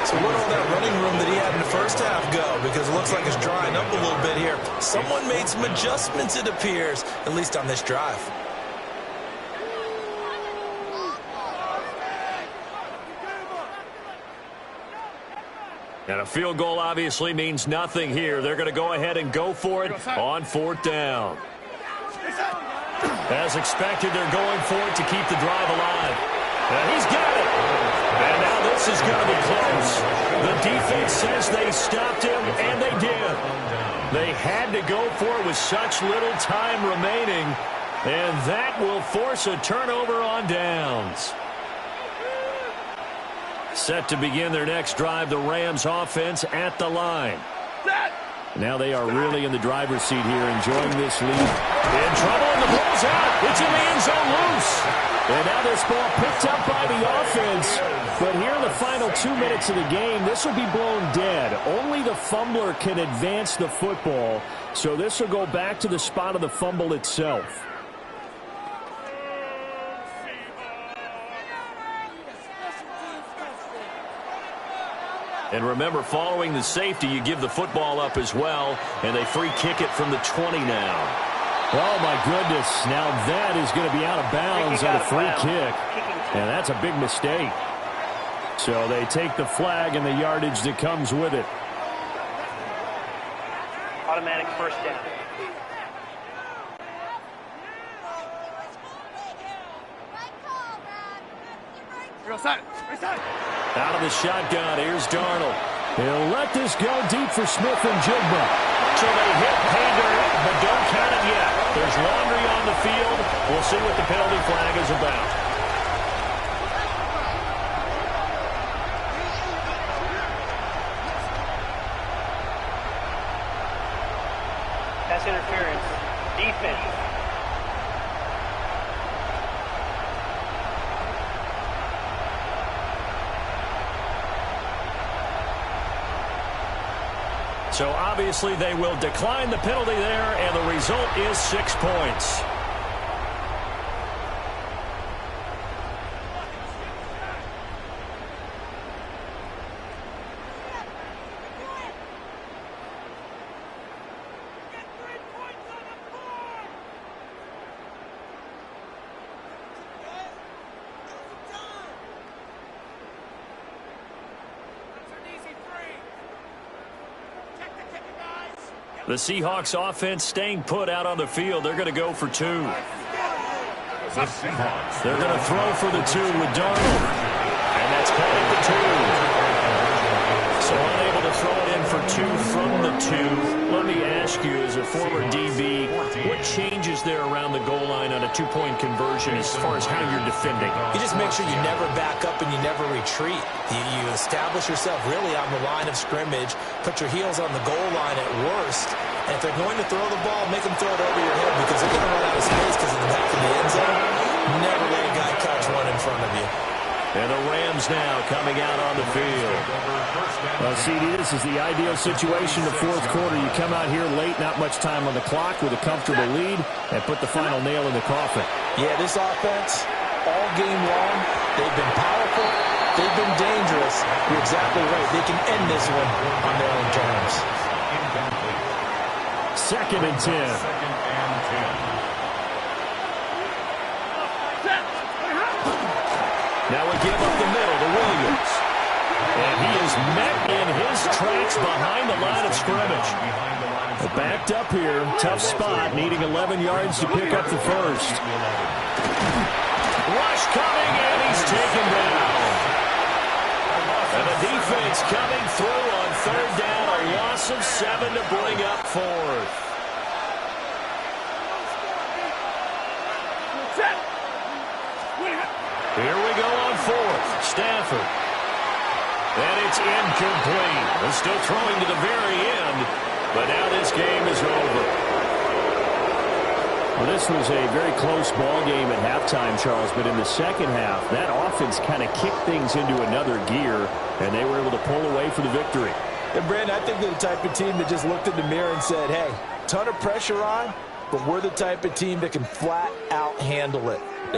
So where'd all that running room that he had in the first half go? Because it looks like it's drying up a little bit here. Someone made some adjustments, it appears, at least on this drive. And a field goal obviously means nothing here. They're going to go ahead and go for it on 4th down. As expected, they're going for it to keep the drive alive. And he's got it. And now this is going to be close. The defense says they stopped him, and they did. They had to go for it with such little time remaining, and that will force a turnover on downs. Set to begin their next drive, the Rams offense at the line. Now they are really in the driver's seat here, enjoying this lead. In trouble, and the ball's out. It's in the end zone loose. And now this ball picked up by the offense. But here in the final 2 minutes of the game, this will be blown dead. Only the fumbler can advance the football. So this will go back to the spot of the fumble itself. And remember, following the safety, you give the football up as well, and they free kick it from the 20 now. Oh, my goodness. Now that is going to be out of bounds on a free kick. And that's a big mistake. So they take the flag and the yardage that comes with it. Automatic 1st down. Out of the shotgun, here's Darnold. He'll let this go deep for Smith and Jigba. So they hit pay dirt, but don't count it yet. There's laundry on the field. We'll see what the penalty flag is about. That's interference. defense. So obviously they will decline the penalty there, and the result is 6 points. The Seahawks offense staying put out on the field. They're going to go for 2. The Seahawks. They're going to throw for the 2 with Darnold. And that's caught at the 2. So unable to throw it in for 2 from the 2. Let me ask you, as a former DB, what changes there around the goal line on a 2-point conversion as far as how you're defending? You just make sure you never back up and you never retreat. You establish yourself really on the line of scrimmage, put your heels on the goal line at worst, and if they're going to throw the ball, make them throw it over your head because they're going to run out of space because of the back of the end zone. Never let a guy catch one in front of you. And the Rams now coming out on the field. Well, CD, this is the ideal situation in the fourth quarter. You come out here late, not much time on the clock with a comfortable lead, and put the final nail in the coffin. Yeah, this offense, all game long, they've been powerful, they've been dangerous. You're exactly right. They can end this one on their own terms. Second and 10. Now we give up the middle to Williams. And he is met in his tracks behind the line of scrimmage. Backed up here, tough spot, needing 11 yards to pick up the first. Rush coming, and he's taken down. And the defense coming through on third down, a loss of 7 to bring up fourth. Here we go on fourth. Stafford. And it's incomplete. They're still throwing to the very end, but now this game is over. Well, this was a very close ball game at halftime, Charles, but in the second half, that offense kind of kicked things into another gear, and they were able to pull away for the victory. And, Brandon, I think they're the type of team that just looked in the mirror and said, hey, ton of pressure on, but we're the type of team that can flat out handle it.